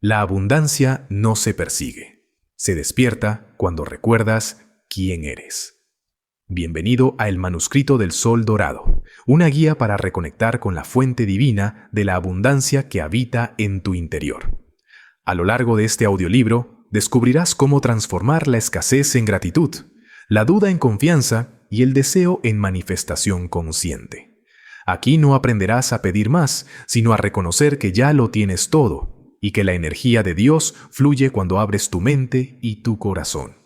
La abundancia no se persigue, se despierta cuando recuerdas quién eres. Bienvenido a El Manuscrito del Sol Dorado, una guía para reconectar con la fuente divina de la abundancia que habita en tu interior. A lo largo de este audiolibro, descubrirás cómo transformar la escasez en gratitud, la duda en confianza y el deseo en manifestación consciente. Aquí no aprenderás a pedir más, sino a reconocer que ya lo tienes todo y que la energía de Dios fluye cuando abres tu mente y tu corazón.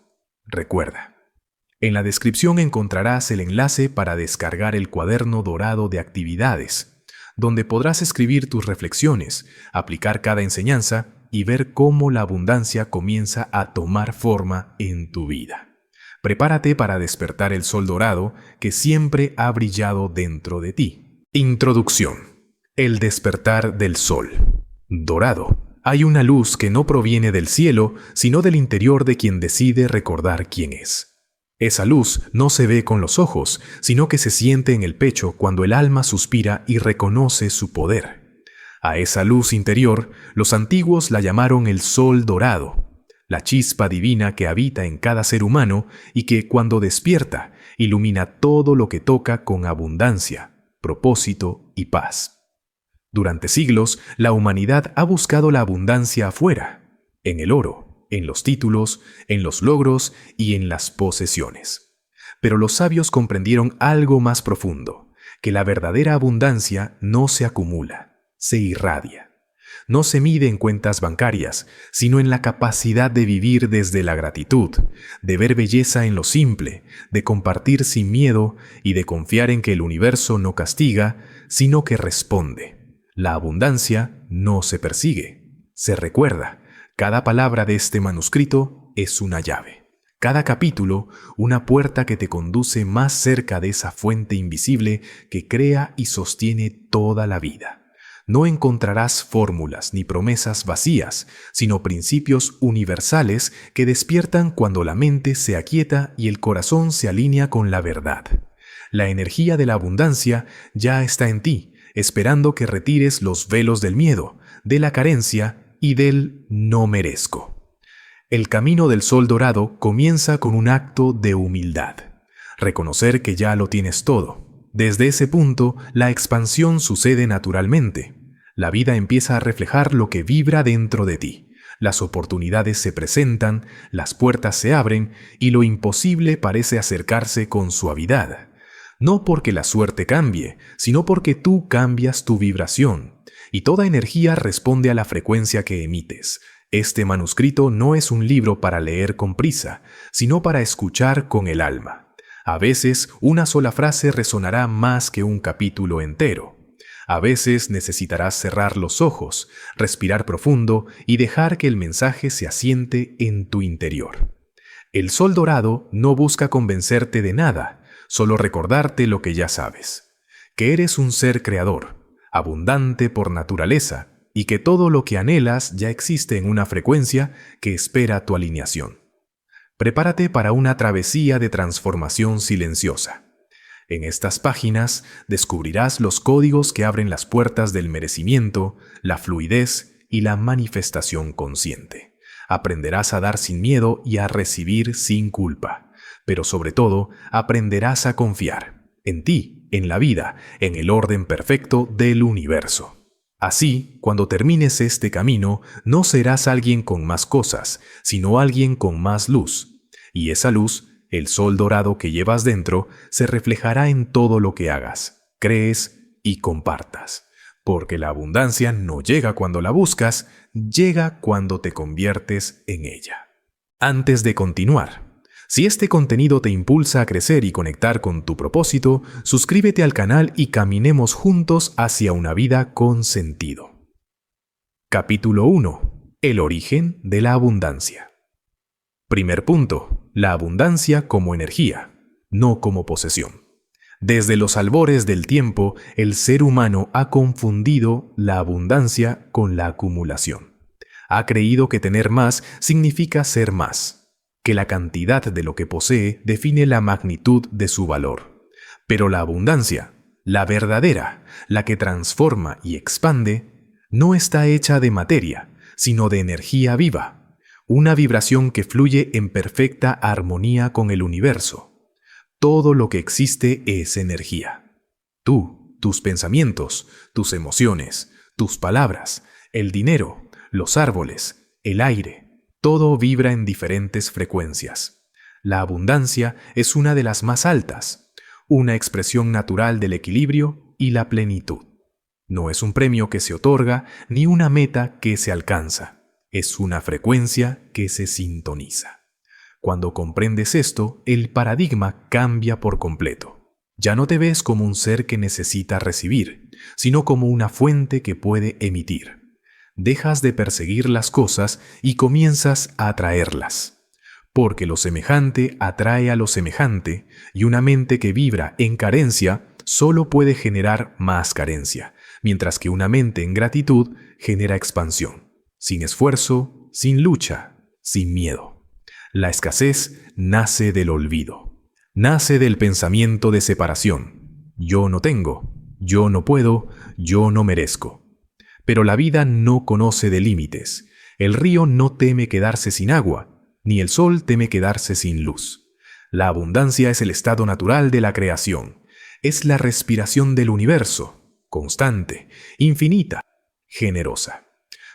Recuerda, en la descripción encontrarás el enlace para descargar el cuaderno dorado de actividades, donde podrás escribir tus reflexiones, aplicar cada enseñanza y ver cómo la abundancia comienza a tomar forma en tu vida. Prepárate para despertar el sol dorado que siempre ha brillado dentro de ti. Introducción. El despertar del sol dorado. Hay una luz que no proviene del cielo, sino del interior de quien decide recordar quién es. Esa luz no se ve con los ojos, sino que se siente en el pecho cuando el alma suspira y reconoce su poder. A esa luz interior, los antiguos la llamaron el sol dorado, la chispa divina que habita en cada ser humano y que, cuando despierta, ilumina todo lo que toca con abundancia, propósito y paz. Durante siglos, la humanidad ha buscado la abundancia afuera, en el oro, en los títulos, en los logros y en las posesiones. Pero los sabios comprendieron algo más profundo, que la verdadera abundancia no se acumula, se irradia. No se mide en cuentas bancarias, sino en la capacidad de vivir desde la gratitud, de ver belleza en lo simple, de compartir sin miedo y de confiar en que el universo no castiga, sino que responde. La abundancia no se persigue, se recuerda. Cada palabra de este manuscrito es una llave. Cada capítulo, una puerta que te conduce más cerca de esa fuente invisible que crea y sostiene toda la vida. No encontrarás fórmulas ni promesas vacías, sino principios universales que despiertan cuando la mente se aquieta y el corazón se alinea con la verdad. La energía de la abundancia ya está en ti, esperando que retires los velos del miedo, de la carencia y del no merezco. El camino del sol dorado comienza con un acto de humildad. Reconocer que ya lo tienes todo. Desde ese punto, la expansión sucede naturalmente. La vida empieza a reflejar lo que vibra dentro de ti. Las oportunidades se presentan, las puertas se abren y lo imposible parece acercarse con suavidad. No porque la suerte cambie, sino porque tú cambias tu vibración, y toda energía responde a la frecuencia que emites. Este manuscrito no es un libro para leer con prisa, sino para escuchar con el alma. A veces una sola frase resonará más que un capítulo entero. A veces necesitarás cerrar los ojos, respirar profundo y dejar que el mensaje se asiente en tu interior. El sol dorado no busca convencerte de nada, solo recordarte lo que ya sabes, que eres un ser creador, abundante por naturaleza, y que todo lo que anhelas ya existe en una frecuencia que espera tu alineación. Prepárate para una travesía de transformación silenciosa. En estas páginas descubrirás los códigos que abren las puertas del merecimiento, la fluidez y la manifestación consciente. Aprenderás a dar sin miedo y a recibir sin culpa. Pero sobre todo, aprenderás a confiar en ti, en la vida, en el orden perfecto del universo. Así, cuando termines este camino, no serás alguien con más cosas, sino alguien con más luz. Y esa luz, el sol dorado que llevas dentro, se reflejará en todo lo que hagas, crees y compartas. Porque la abundancia no llega cuando la buscas, llega cuando te conviertes en ella. Antes de continuar, si este contenido te impulsa a crecer y conectar con tu propósito, suscríbete al canal y caminemos juntos hacia una vida con sentido. Capítulo 1. El origen de la abundancia. Primer punto. La abundancia como energía, no como posesión. Desde los albores del tiempo, el ser humano ha confundido la abundancia con la acumulación. Ha creído que tener más significa ser más, que la cantidad de lo que posee define la magnitud de su valor. Pero la abundancia, la verdadera, la que transforma y expande, no está hecha de materia, sino de energía viva, una vibración que fluye en perfecta armonía con el universo. Todo lo que existe es energía. Tú, tus pensamientos, tus emociones, tus palabras, el dinero, los árboles, el aire, todo vibra en diferentes frecuencias. La abundancia es una de las más altas, una expresión natural del equilibrio y la plenitud. No es un premio que se otorga ni una meta que se alcanza, es una frecuencia que se sintoniza. Cuando comprendes esto, el paradigma cambia por completo. Ya no te ves como un ser que necesita recibir, sino como una fuente que puede emitir. Dejas de perseguir las cosas y comienzas a atraerlas. Porque lo semejante atrae a lo semejante, y una mente que vibra en carencia solo puede generar más carencia, mientras que una mente en gratitud genera expansión, sin esfuerzo, sin lucha, sin miedo. La escasez nace del olvido, nace del pensamiento de separación. Yo no tengo, yo no puedo, yo no merezco. Pero la vida no conoce de límites. El río no teme quedarse sin agua, ni el sol teme quedarse sin luz. La abundancia es el estado natural de la creación. Es la respiración del universo, constante, infinita, generosa.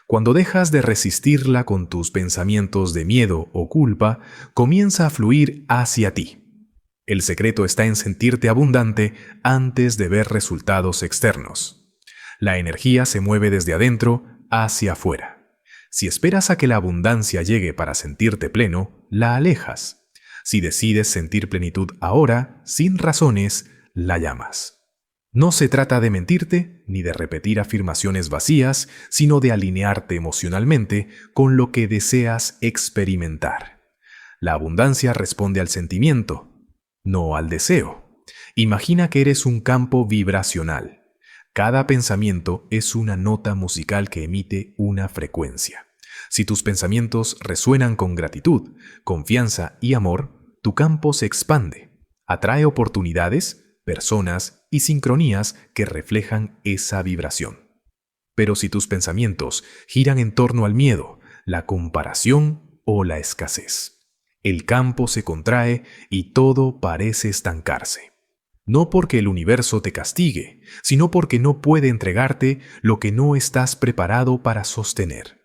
Cuando dejas de resistirla con tus pensamientos de miedo o culpa, comienza a fluir hacia ti. El secreto está en sentirte abundante antes de ver resultados externos. La energía se mueve desde adentro hacia afuera. Si esperas a que la abundancia llegue para sentirte pleno, la alejas. Si decides sentir plenitud ahora, sin razones, la llamas. No se trata de mentirte ni de repetir afirmaciones vacías, sino de alinearte emocionalmente con lo que deseas experimentar. La abundancia responde al sentimiento, no al deseo. Imagina que eres un campo vibracional. Cada pensamiento es una nota musical que emite una frecuencia. Si tus pensamientos resuenan con gratitud, confianza y amor, tu campo se expande, atrae oportunidades, personas y sincronías que reflejan esa vibración. Pero si tus pensamientos giran en torno al miedo, la comparación o la escasez, el campo se contrae y todo parece estancarse. No porque el universo te castigue, sino porque no puede entregarte lo que no estás preparado para sostener.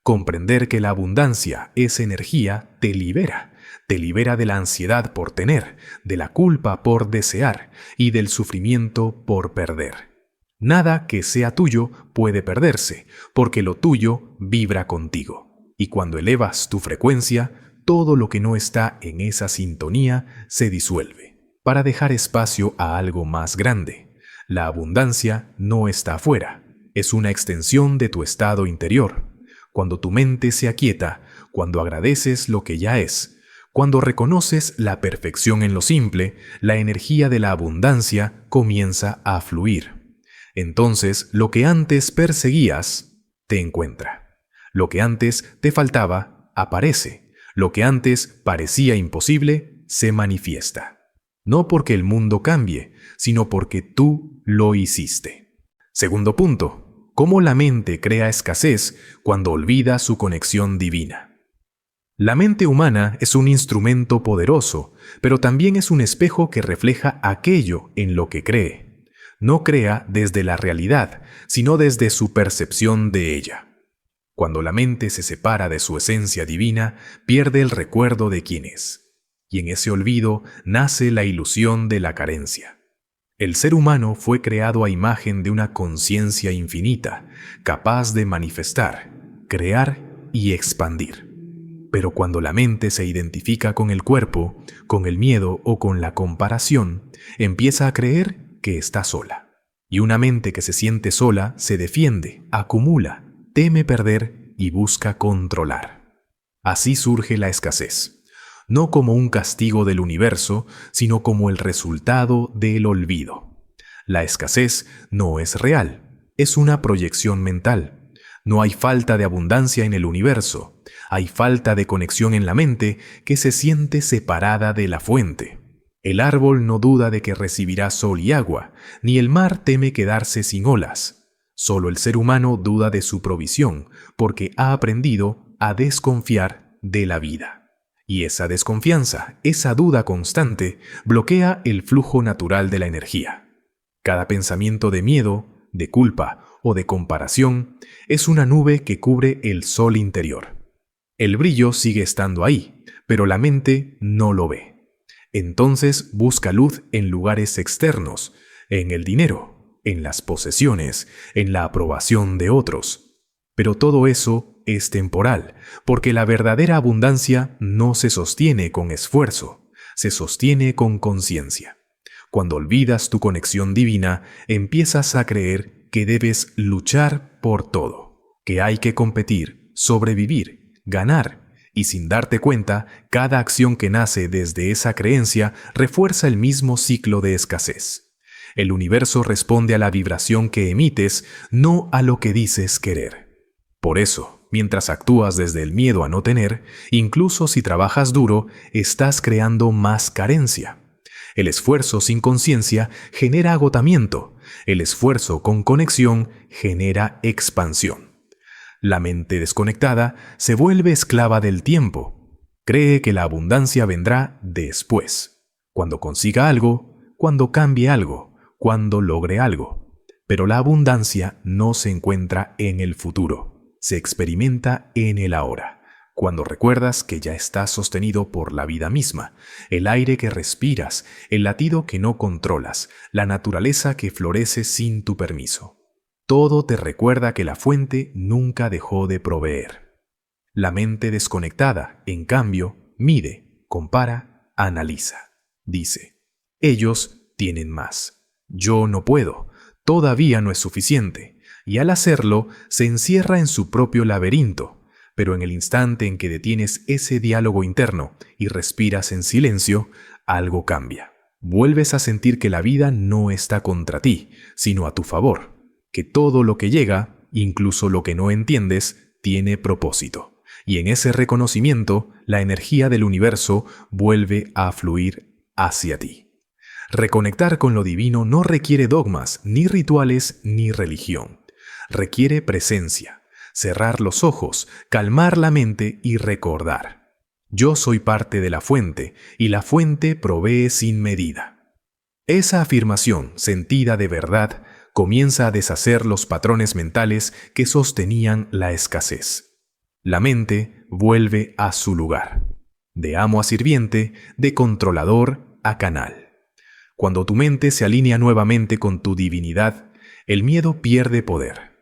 Comprender que la abundancia es energía te libera de la ansiedad por tener, de la culpa por desear y del sufrimiento por perder. Nada que sea tuyo puede perderse, porque lo tuyo vibra contigo. Y cuando elevas tu frecuencia, todo lo que no está en esa sintonía se disuelve, para dejar espacio a algo más grande. La abundancia no está afuera, es una extensión de tu estado interior. Cuando tu mente se aquieta, cuando agradeces lo que ya es, cuando reconoces la perfección en lo simple, la energía de la abundancia comienza a fluir. Entonces, lo que antes perseguías, te encuentra. Lo que antes te faltaba, aparece. Lo que antes parecía imposible, se manifiesta. No porque el mundo cambie, sino porque tú lo hiciste. Segundo punto, ¿cómo la mente crea escasez cuando olvida su conexión divina? La mente humana es un instrumento poderoso, pero también es un espejo que refleja aquello en lo que cree. No crea desde la realidad, sino desde su percepción de ella. Cuando la mente se separa de su esencia divina, pierde el recuerdo de quién es. Y en ese olvido nace la ilusión de la carencia. El ser humano fue creado a imagen de una conciencia infinita, capaz de manifestar, crear y expandir. Pero cuando la mente se identifica con el cuerpo, con el miedo o con la comparación, empieza a creer que está sola. Y una mente que se siente sola se defiende, acumula, teme perder y busca controlar. Así surge la escasez. No como un castigo del universo, sino como el resultado del olvido. La escasez no es real, es una proyección mental. No hay falta de abundancia en el universo, hay falta de conexión en la mente que se siente separada de la fuente. El árbol no duda de que recibirá sol y agua, ni el mar teme quedarse sin olas. Solo el ser humano duda de su provisión porque ha aprendido a desconfiar de la vida. Y esa desconfianza, esa duda constante, bloquea el flujo natural de la energía. Cada pensamiento de miedo, de culpa o de comparación es una nube que cubre el sol interior. El brillo sigue estando ahí, pero la mente no lo ve. Entonces busca luz en lugares externos, en el dinero, en las posesiones, en la aprobación de otros. Pero todo eso es temporal, porque la verdadera abundancia no se sostiene con esfuerzo, se sostiene con conciencia. Cuando olvidas tu conexión divina, empiezas a creer que debes luchar por todo, que hay que competir, sobrevivir, ganar, y sin darte cuenta, cada acción que nace desde esa creencia refuerza el mismo ciclo de escasez. El universo responde a la vibración que emites, no a lo que dices querer. Por eso, mientras actúas desde el miedo a no tener, incluso si trabajas duro, estás creando más carencia. El esfuerzo sin conciencia genera agotamiento. El esfuerzo con conexión genera expansión. La mente desconectada se vuelve esclava del tiempo. Cree que la abundancia vendrá después, cuando consiga algo, cuando cambie algo, cuando logre algo. Pero la abundancia no se encuentra en el futuro, se experimenta en el ahora. Cuando recuerdas que ya estás sostenido por la vida misma, el aire que respiras, el latido que no controlas, la naturaleza que florece sin tu permiso. Todo te recuerda que la fuente nunca dejó de proveer. La mente desconectada, en cambio, mide, compara, analiza. Dice, ellos tienen más. Yo no puedo, todavía no es suficiente. Y al hacerlo, se encierra en su propio laberinto. Pero en el instante en que detienes ese diálogo interno y respiras en silencio, algo cambia. Vuelves a sentir que la vida no está contra ti, sino a tu favor, que todo lo que llega, incluso lo que no entiendes, tiene propósito. Y en ese reconocimiento, la energía del universo vuelve a fluir hacia ti. Reconectar con lo divino no requiere dogmas, ni rituales, ni religión. Requiere presencia. Cerrar los ojos, calmar la mente y recordar. Yo soy parte de la fuente y la fuente provee sin medida. Esa afirmación, sentida de verdad, comienza a deshacer los patrones mentales que sostenían la escasez. La mente vuelve a su lugar, de amo a sirviente, de controlador a canal. Cuando tu mente se alinea nuevamente con tu divinidad, el miedo pierde poder.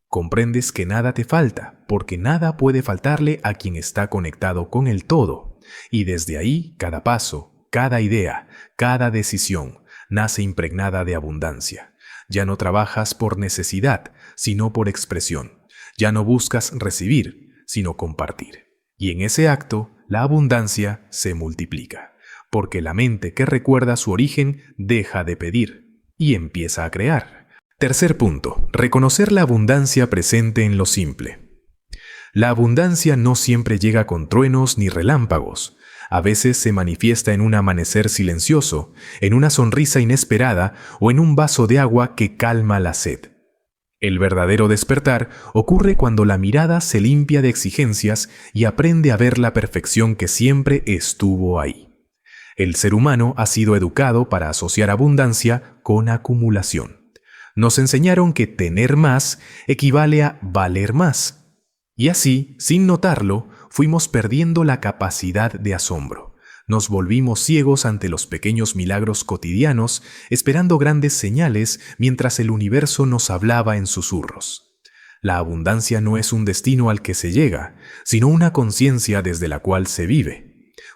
Comprendes que nada te falta, porque nada puede faltarle a quien está conectado con el todo. Y desde ahí, cada paso, cada idea, cada decisión, nace impregnada de abundancia. Ya no trabajas por necesidad, sino por expresión. Ya no buscas recibir, sino compartir. Y en ese acto, la abundancia se multiplica, porque la mente que recuerda su origen deja de pedir y empieza a crear. Tercer punto, reconocer la abundancia presente en lo simple. La abundancia no siempre llega con truenos ni relámpagos. A veces se manifiesta en un amanecer silencioso, en una sonrisa inesperada o en un vaso de agua que calma la sed. El verdadero despertar ocurre cuando la mirada se limpia de exigencias y aprende a ver la perfección que siempre estuvo ahí. El ser humano ha sido educado para asociar abundancia con acumulación. Nos enseñaron que tener más equivale a valer más. Y así, sin notarlo, fuimos perdiendo la capacidad de asombro. Nos volvimos ciegos ante los pequeños milagros cotidianos, esperando grandes señales mientras el universo nos hablaba en susurros. La abundancia no es un destino al que se llega, sino una conciencia desde la cual se vive.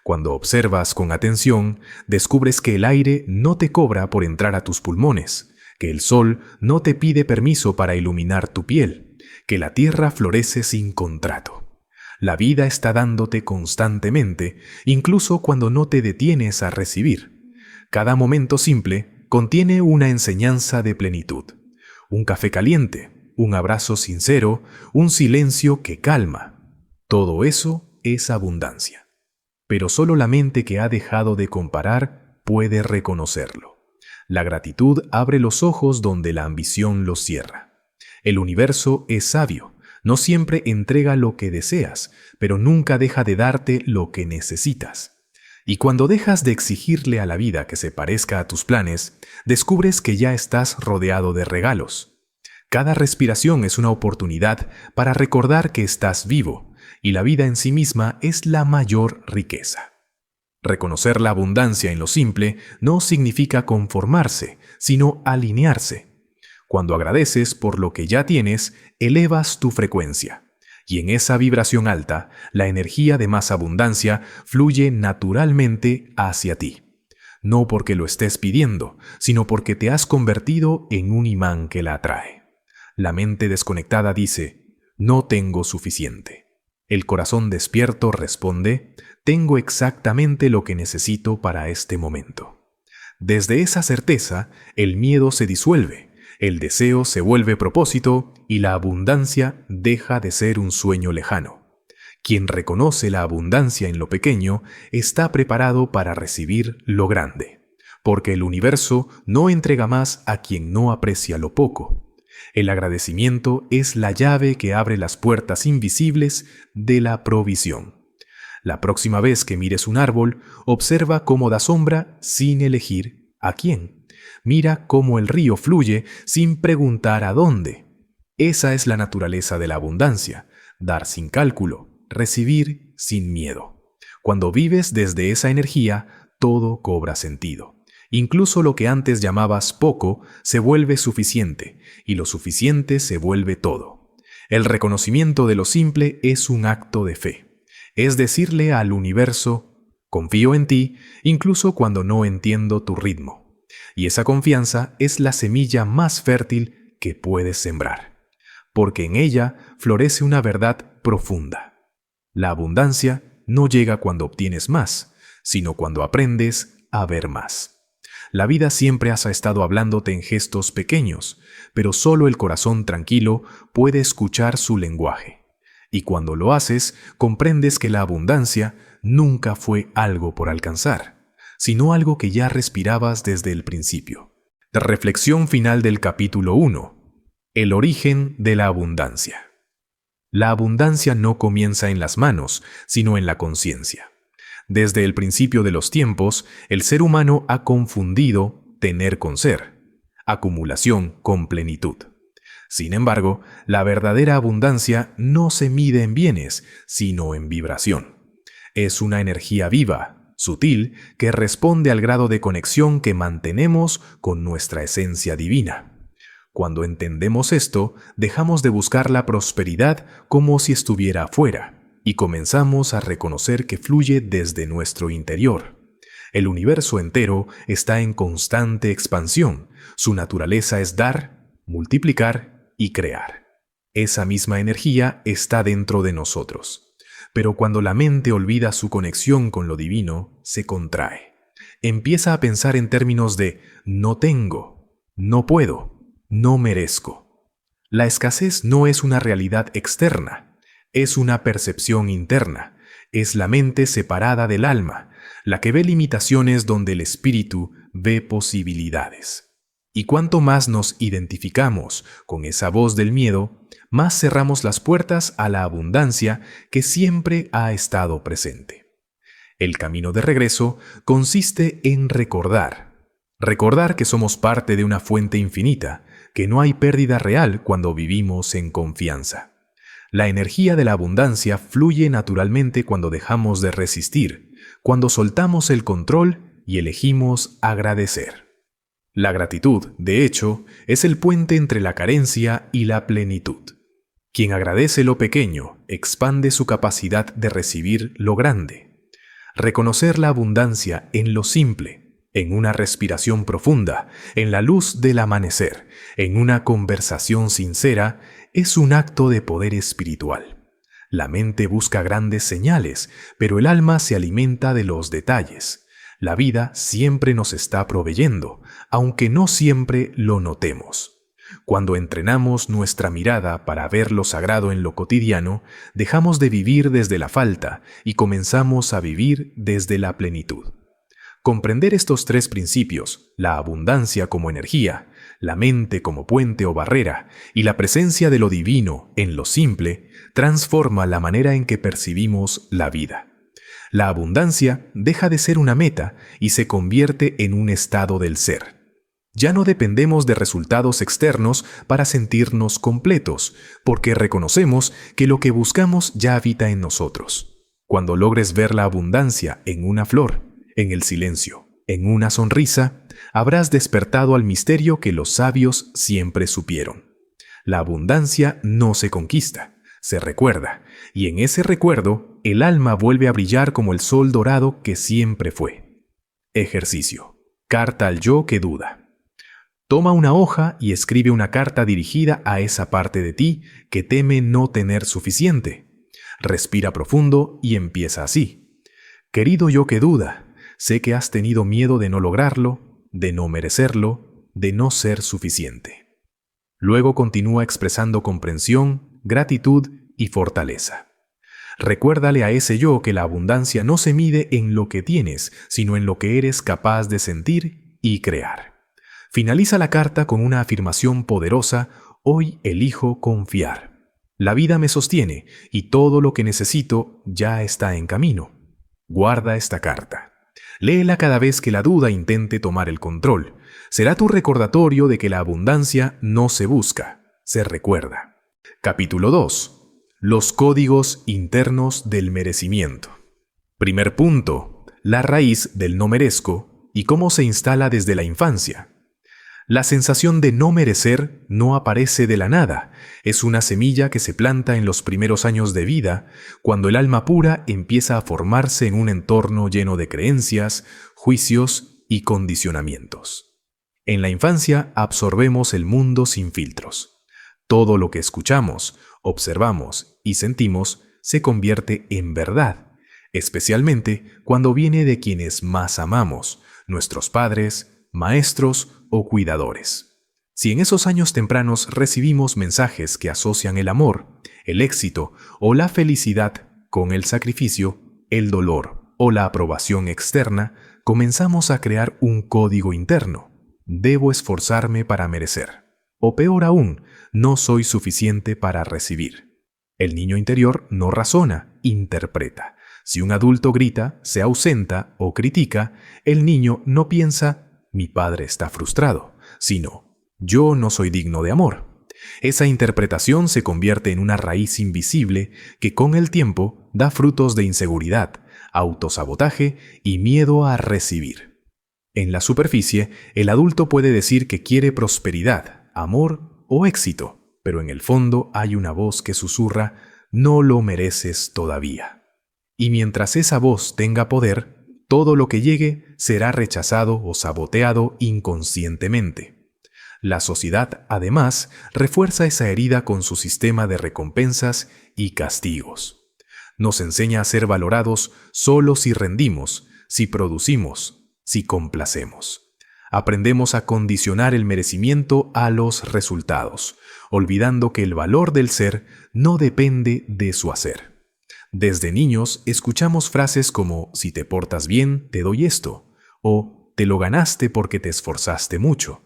Cuando observas con atención, descubres que el aire no te cobra por entrar a tus pulmones, que el sol no te pide permiso para iluminar tu piel, que la tierra florece sin contrato. La vida está dándote constantemente, incluso cuando no te detienes a recibir. Cada momento simple contiene una enseñanza de plenitud. Un café caliente, un abrazo sincero, un silencio que calma. Todo eso es abundancia. Pero solo la mente que ha dejado de comparar puede reconocerlo. La gratitud abre los ojos donde la ambición los cierra. El universo es sabio. No siempre entrega lo que deseas, pero nunca deja de darte lo que necesitas. Y cuando dejas de exigirle a la vida que se parezca a tus planes, descubres que ya estás rodeado de regalos. Cada respiración es una oportunidad para recordar que estás vivo, y la vida en sí misma es la mayor riqueza. Reconocer la abundancia en lo simple no significa conformarse, sino alinearse. Cuando agradeces por lo que ya tienes, elevas tu frecuencia. Y en esa vibración alta, la energía de más abundancia fluye naturalmente hacia ti. No porque lo estés pidiendo, sino porque te has convertido en un imán que la atrae. La mente desconectada dice, no tengo suficiente. El corazón despierto responde, tengo exactamente lo que necesito para este momento. Desde esa certeza, el miedo se disuelve, el deseo se vuelve propósito y la abundancia deja de ser un sueño lejano. Quien reconoce la abundancia en lo pequeño está preparado para recibir lo grande, porque el universo no entrega más a quien no aprecia lo poco. El agradecimiento es la llave que abre las puertas invisibles de la provisión. La próxima vez que mires un árbol, observa cómo da sombra sin elegir a quién. Mira cómo el río fluye sin preguntar a dónde. Esa es la naturaleza de la abundancia, dar sin cálculo, recibir sin miedo. Cuando vives desde esa energía, todo cobra sentido. Incluso lo que antes llamabas poco se vuelve suficiente, y lo suficiente se vuelve todo. El reconocimiento de lo simple es un acto de fe. Es decirle al universo, confío en ti, incluso cuando no entiendo tu ritmo. Y esa confianza es la semilla más fértil que puedes sembrar, porque en ella florece una verdad profunda. La abundancia no llega cuando obtienes más, sino cuando aprendes a ver más. La vida siempre ha estado hablándote en gestos pequeños, pero solo el corazón tranquilo puede escuchar su lenguaje. Y cuando lo haces, comprendes que la abundancia nunca fue algo por alcanzar, sino algo que ya respirabas desde el principio. Reflexión final del capítulo 1. El origen de la abundancia. La abundancia no comienza en las manos, sino en la conciencia. Desde el principio de los tiempos, el ser humano ha confundido tener con ser, acumulación con plenitud. Sin embargo, la verdadera abundancia no se mide en bienes, sino en vibración. Es una energía viva, sutil, que responde al grado de conexión que mantenemos con nuestra esencia divina. Cuando entendemos esto, dejamos de buscar la prosperidad como si estuviera afuera, y comenzamos a reconocer que fluye desde nuestro interior. El universo entero está en constante expansión. Su naturaleza es dar, multiplicar y crear. Esa misma energía está dentro de nosotros. Pero cuando la mente olvida su conexión con lo divino, se contrae. Empieza a pensar en términos de no tengo, no puedo, no merezco. La escasez no es una realidad externa. Es una percepción interna, es la mente separada del alma, la que ve limitaciones donde el espíritu ve posibilidades. Y cuanto más nos identificamos con esa voz del miedo, más cerramos las puertas a la abundancia que siempre ha estado presente. El camino de regreso consiste en recordar que somos parte de una fuente infinita, que no hay pérdida real cuando vivimos en confianza. La energía de la abundancia fluye naturalmente cuando dejamos de resistir, cuando soltamos el control y elegimos agradecer. La gratitud, de hecho, es el puente entre la carencia y la plenitud. Quien agradece lo pequeño expande su capacidad de recibir lo grande. Reconocer la abundancia en lo simple, en una respiración profunda, en la luz del amanecer, en una conversación sincera, es un acto de poder espiritual. La mente busca grandes señales, pero el alma se alimenta de los detalles. La vida siempre nos está proveyendo, aunque no siempre lo notemos. Cuando entrenamos nuestra mirada para ver lo sagrado en lo cotidiano, dejamos de vivir desde la falta y comenzamos a vivir desde la plenitud. Comprender estos tres principios, la abundancia como energía, La mente como puente o barrera y la presencia de lo divino en lo simple transforma la manera en que percibimos la vida. La abundancia deja de ser una meta y se convierte en un estado del ser. Ya no dependemos de resultados externos para sentirnos completos, porque reconocemos que lo que buscamos ya habita en nosotros. Cuando logres ver la abundancia en una flor, en el silencio, en una sonrisa, habrás despertado al misterio que los sabios siempre supieron. La abundancia no se conquista, se recuerda, y en ese recuerdo el alma vuelve a brillar como el sol dorado que siempre fue. Ejercicio. Carta al yo que duda. Toma una hoja y escribe una carta dirigida a esa parte de ti que teme no tener suficiente. Respira profundo y empieza así. Querido yo que duda, sé que has tenido miedo de no lograrlo, de no merecerlo, de no ser suficiente. Luego continúa expresando comprensión, gratitud y fortaleza. Recuérdale a ese yo que la abundancia no se mide en lo que tienes, sino en lo que eres capaz de sentir y crear. Finaliza la carta con una afirmación poderosa: hoy elijo confiar. La vida me sostiene y todo lo que necesito ya está en camino. Guarda esta carta. Léela cada vez que la duda intente tomar el control. Será tu recordatorio de que la abundancia no se busca, se recuerda. Capítulo 2. Los códigos internos del merecimiento. Primer punto: la raíz del no merezco y cómo se instala desde la infancia. La sensación de no merecer no aparece de la nada, es una semilla que se planta en los primeros años de vida, cuando el alma pura empieza a formarse en un entorno lleno de creencias, juicios y condicionamientos. En la infancia absorbemos el mundo sin filtros. Todo lo que escuchamos, observamos y sentimos se convierte en verdad, especialmente cuando viene de quienes más amamos, nuestros padres, maestros o cuidadores. Si en esos años tempranos recibimos mensajes que asocian el amor, el éxito o la felicidad con el sacrificio, el dolor o la aprobación externa, comenzamos a crear un código interno. Debo esforzarme para merecer. O peor aún, no soy suficiente para recibir. El niño interior no razona, interpreta. Si un adulto grita, se ausenta o critica, el niño no piensa: mi padre está frustrado, sino: yo no soy digno de amor. Esa interpretación se convierte en una raíz invisible que con el tiempo da frutos de inseguridad, autosabotaje y miedo a recibir. En la superficie, el adulto puede decir que quiere prosperidad, amor o éxito, pero en el fondo hay una voz que susurra: no lo mereces todavía. Y mientras esa voz tenga poder, todo lo que llegue será rechazado o saboteado inconscientemente. La sociedad, además, refuerza esa herida con su sistema de recompensas y castigos. Nos enseña a ser valorados solo si rendimos, si producimos, si complacemos. Aprendemos a condicionar el merecimiento a los resultados, olvidando que el valor del ser no depende de su hacer. Desde niños escuchamos frases como: si te portas bien, te doy esto, o te lo ganaste porque te esforzaste mucho.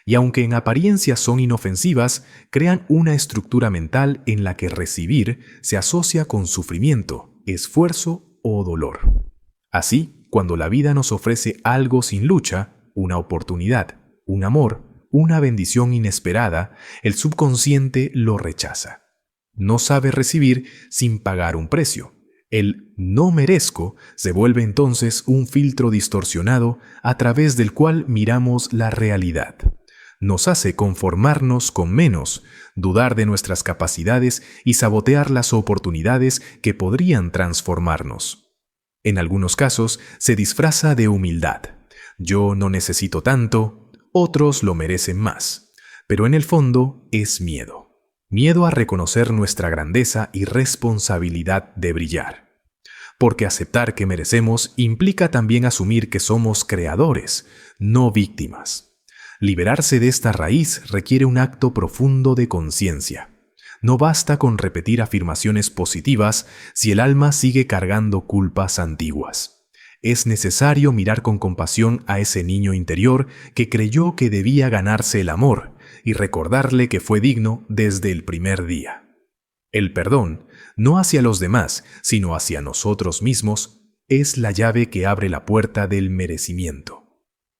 Y aunque en apariencia son inofensivas, crean una estructura mental en la que recibir se asocia con sufrimiento, esfuerzo o dolor. Así, cuando la vida nos ofrece algo sin lucha, una oportunidad, un amor, una bendición inesperada, el subconsciente lo rechaza. No sabe recibir sin pagar un precio. El no merezco se vuelve entonces un filtro distorsionado a través del cual miramos la realidad. Nos hace conformarnos con menos, dudar de nuestras capacidades y sabotear las oportunidades que podrían transformarnos. En algunos casos se disfraza de humildad. Yo no necesito tanto, otros lo merecen más. Pero en el fondo es miedo. Miedo a reconocer nuestra grandeza y responsabilidad de brillar. Porque aceptar que merecemos implica también asumir que somos creadores, no víctimas. Liberarse de esta raíz requiere un acto profundo de conciencia. No basta con repetir afirmaciones positivas si el alma sigue cargando culpas antiguas. Es necesario mirar con compasión a ese niño interior que creyó que debía ganarse el amor y recordarle que fue digno desde el primer día. El perdón, no hacia los demás, sino hacia nosotros mismos, es la llave que abre la puerta del merecimiento.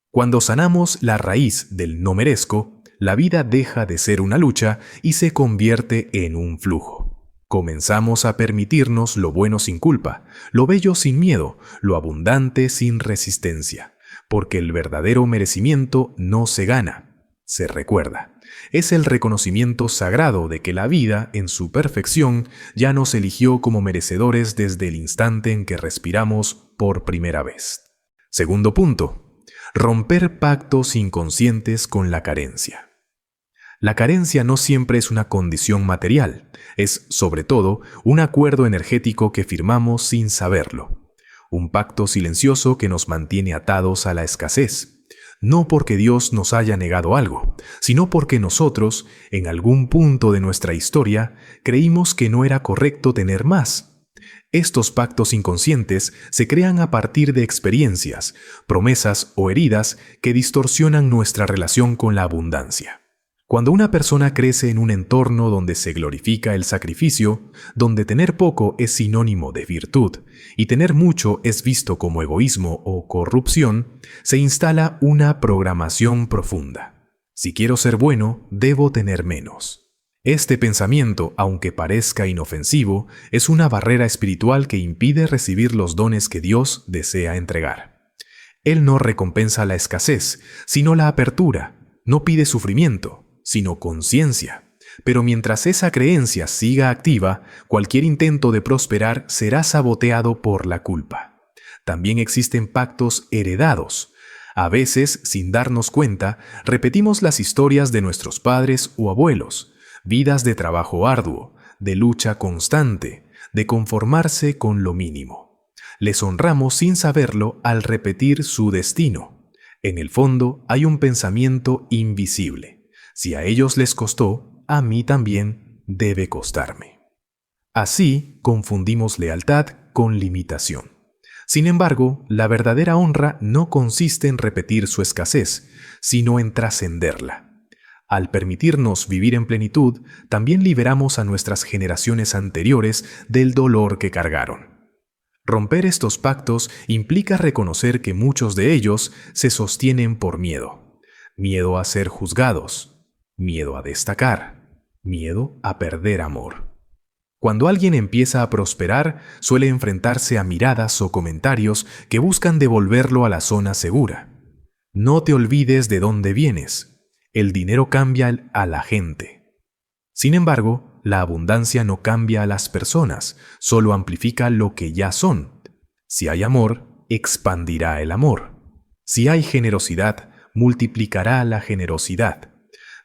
Cuando sanamos la raíz del no merezco, la vida deja de ser una lucha y se convierte en un flujo. Comenzamos a permitirnos lo bueno sin culpa, lo bello sin miedo, lo abundante sin resistencia, porque el verdadero merecimiento no se gana, se recuerda. Es el reconocimiento sagrado de que la vida, en su perfección, ya nos eligió como merecedores desde el instante en que respiramos por primera vez. Segundo punto. Romper pactos inconscientes con la carencia. La carencia no siempre es una condición material, es, sobre todo, un acuerdo energético que firmamos sin saberlo. Un pacto silencioso que nos mantiene atados a la escasez. No porque Dios nos haya negado algo, sino porque nosotros, en algún punto de nuestra historia, creímos que no era correcto tener más. Estos pactos inconscientes se crean a partir de experiencias, promesas o heridas que distorsionan nuestra relación con la abundancia. Cuando una persona crece en un entorno donde se glorifica el sacrificio, donde tener poco es sinónimo de virtud y tener mucho es visto como egoísmo o corrupción, se instala una programación profunda. Si quiero ser bueno, debo tener menos. Este pensamiento, aunque parezca inofensivo, es una barrera espiritual que impide recibir los dones que Dios desea entregar. Él no recompensa la escasez, sino la apertura, no pide sufrimiento, sino conciencia. Pero mientras esa creencia siga activa, cualquier intento de prosperar será saboteado por la culpa. También existen pactos heredados. A veces, sin darnos cuenta, repetimos las historias de nuestros padres o abuelos, vidas de trabajo arduo, de lucha constante, de conformarse con lo mínimo. Les honramos sin saberlo al repetir su destino. En el fondo hay un pensamiento invisible. Si a ellos les costó, a mí también debe costarme. Así confundimos lealtad con limitación. Sin embargo, la verdadera honra no consiste en repetir su escasez, sino en trascenderla. Al permitirnos vivir en plenitud, también liberamos a nuestras generaciones anteriores del dolor que cargaron. Romper estos pactos implica reconocer que muchos de ellos se sostienen por miedo. Miedo a ser juzgados, miedo a destacar, miedo a perder amor. Cuando alguien empieza a prosperar, suele enfrentarse a miradas o comentarios que buscan devolverlo a la zona segura. No te olvides de dónde vienes. El dinero cambia a la gente. Sin embargo, la abundancia no cambia a las personas, solo amplifica lo que ya son. Si hay amor, expandirá el amor. Si hay generosidad, multiplicará la generosidad.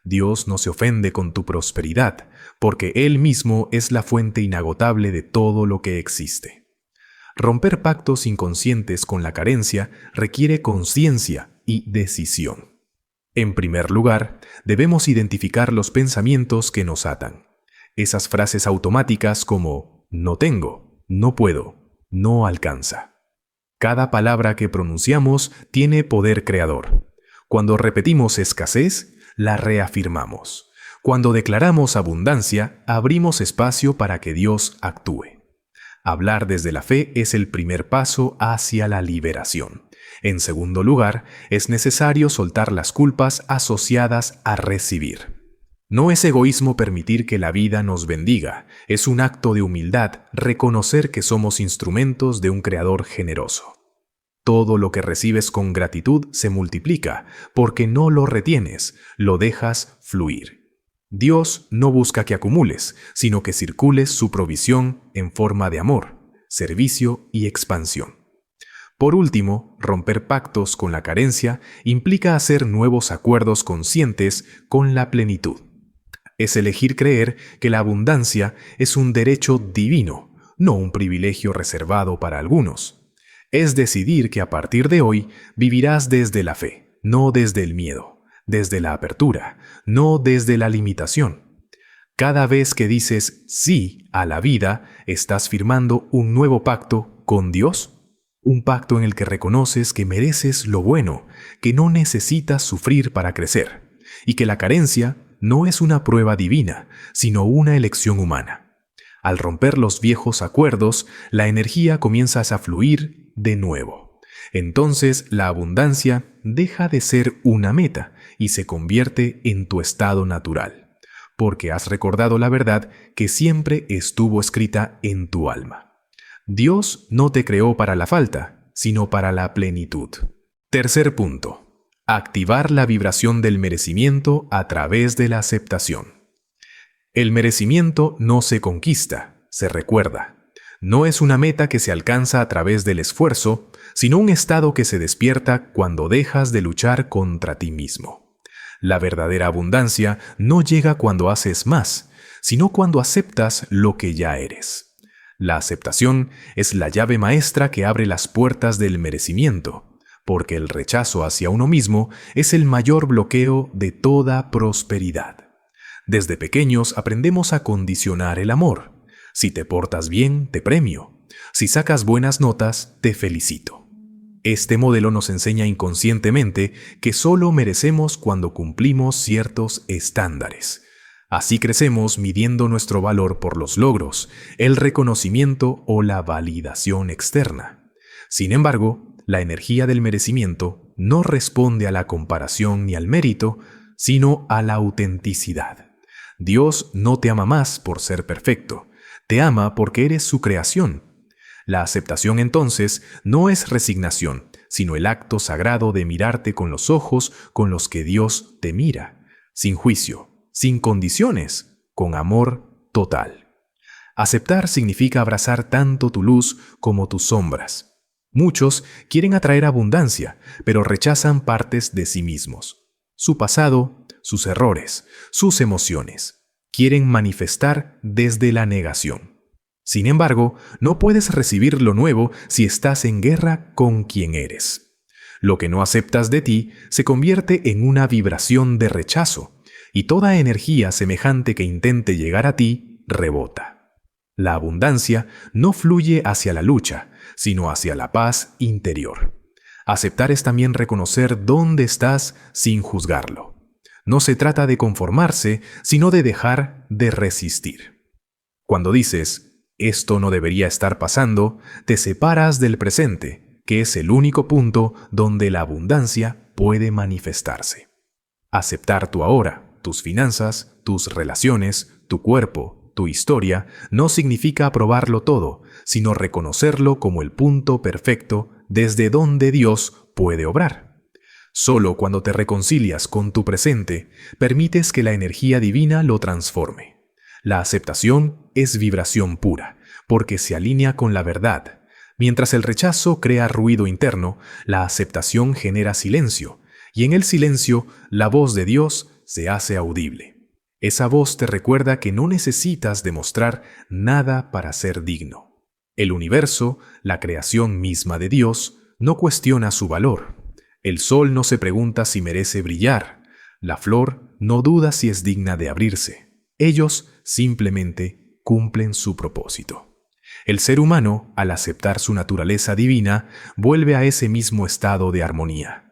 Dios no se ofende con tu prosperidad, porque Él mismo es la fuente inagotable de todo lo que existe. Romper pactos inconscientes con la carencia requiere conciencia y decisión. En primer lugar, debemos identificar los pensamientos que nos atan. Esas frases automáticas como no tengo, no puedo, no alcanza. Cada palabra que pronunciamos tiene poder creador. Cuando repetimos escasez, la reafirmamos. Cuando declaramos abundancia, abrimos espacio para que Dios actúe. Hablar desde la fe es el primer paso hacia la liberación. En segundo lugar, es necesario soltar las culpas asociadas a recibir. No es egoísmo permitir que la vida nos bendiga, es un acto de humildad reconocer que somos instrumentos de un Creador generoso. Todo lo que recibes con gratitud se multiplica, porque no lo retienes, lo dejas fluir. Dios no busca que acumules, sino que circules su provisión en forma de amor, servicio y expansión. Por último, romper pactos con la carencia implica hacer nuevos acuerdos conscientes con la plenitud. Es elegir creer que la abundancia es un derecho divino, no un privilegio reservado para algunos. Es decidir que a partir de hoy vivirás desde la fe, no desde el miedo, desde la apertura, no desde la limitación. Cada vez que dices sí a la vida, estás firmando un nuevo pacto con Dios, Un pacto en el que reconoces que mereces lo bueno, que no necesitas sufrir para crecer, y que la carencia no es una prueba divina, sino una elección humana. Al romper los viejos acuerdos, la energía comienza a fluir de nuevo. Entonces la abundancia deja de ser una meta y se convierte en tu estado natural, porque has recordado la verdad que siempre estuvo escrita en tu alma. Dios no te creó para la falta, sino para la plenitud. Tercer punto. Activar la vibración del merecimiento a través de la aceptación. El merecimiento no se conquista, se recuerda. No es una meta que se alcanza a través del esfuerzo, sino un estado que se despierta cuando dejas de luchar contra ti mismo. La verdadera abundancia no llega cuando haces más, sino cuando aceptas lo que ya eres. La aceptación es la llave maestra que abre las puertas del merecimiento, porque el rechazo hacia uno mismo es el mayor bloqueo de toda prosperidad. Desde pequeños aprendemos a condicionar el amor. Si te portas bien, te premio. Si sacas buenas notas, te felicito. Este modelo nos enseña inconscientemente que solo merecemos cuando cumplimos ciertos estándares. Así crecemos midiendo nuestro valor por los logros, el reconocimiento o la validación externa. Sin embargo, la energía del merecimiento no responde a la comparación ni al mérito, sino a la autenticidad. Dios no te ama más por ser perfecto, te ama porque eres su creación. La aceptación entonces no es resignación, sino el acto sagrado de mirarte con los ojos con los que Dios te mira, sin juicio, sin condiciones, con amor total. Aceptar significa abrazar tanto tu luz como tus sombras. Muchos quieren atraer abundancia, pero rechazan partes de sí mismos. Su pasado, sus errores, sus emociones. Quieren manifestar desde la negación. Sin embargo, no puedes recibir lo nuevo si estás en guerra con quien eres. Lo que no aceptas de ti se convierte en una vibración de rechazo, y toda energía semejante que intente llegar a ti rebota. La abundancia no fluye hacia la lucha, sino hacia la paz interior. Aceptar es también reconocer dónde estás sin juzgarlo. No se trata de conformarse, sino de dejar de resistir. Cuando dices, esto no debería estar pasando, te separas del presente, que es el único punto donde la abundancia puede manifestarse. Aceptar tu ahora, tus finanzas, tus relaciones, tu cuerpo, tu historia, no significa aprobarlo todo, sino reconocerlo como el punto perfecto desde donde Dios puede obrar. Solo cuando te reconcilias con tu presente, permites que la energía divina lo transforme. La aceptación es vibración pura, porque se alinea con la verdad. Mientras el rechazo crea ruido interno, la aceptación genera silencio, y en el silencio, la voz de Dios se hace audible. Esa voz te recuerda que no necesitas demostrar nada para ser digno. El universo, la creación misma de Dios, no cuestiona su valor. El sol no se pregunta si merece brillar. La flor no duda si es digna de abrirse. Ellos simplemente cumplen su propósito. El ser humano, al aceptar su naturaleza divina, vuelve a ese mismo estado de armonía.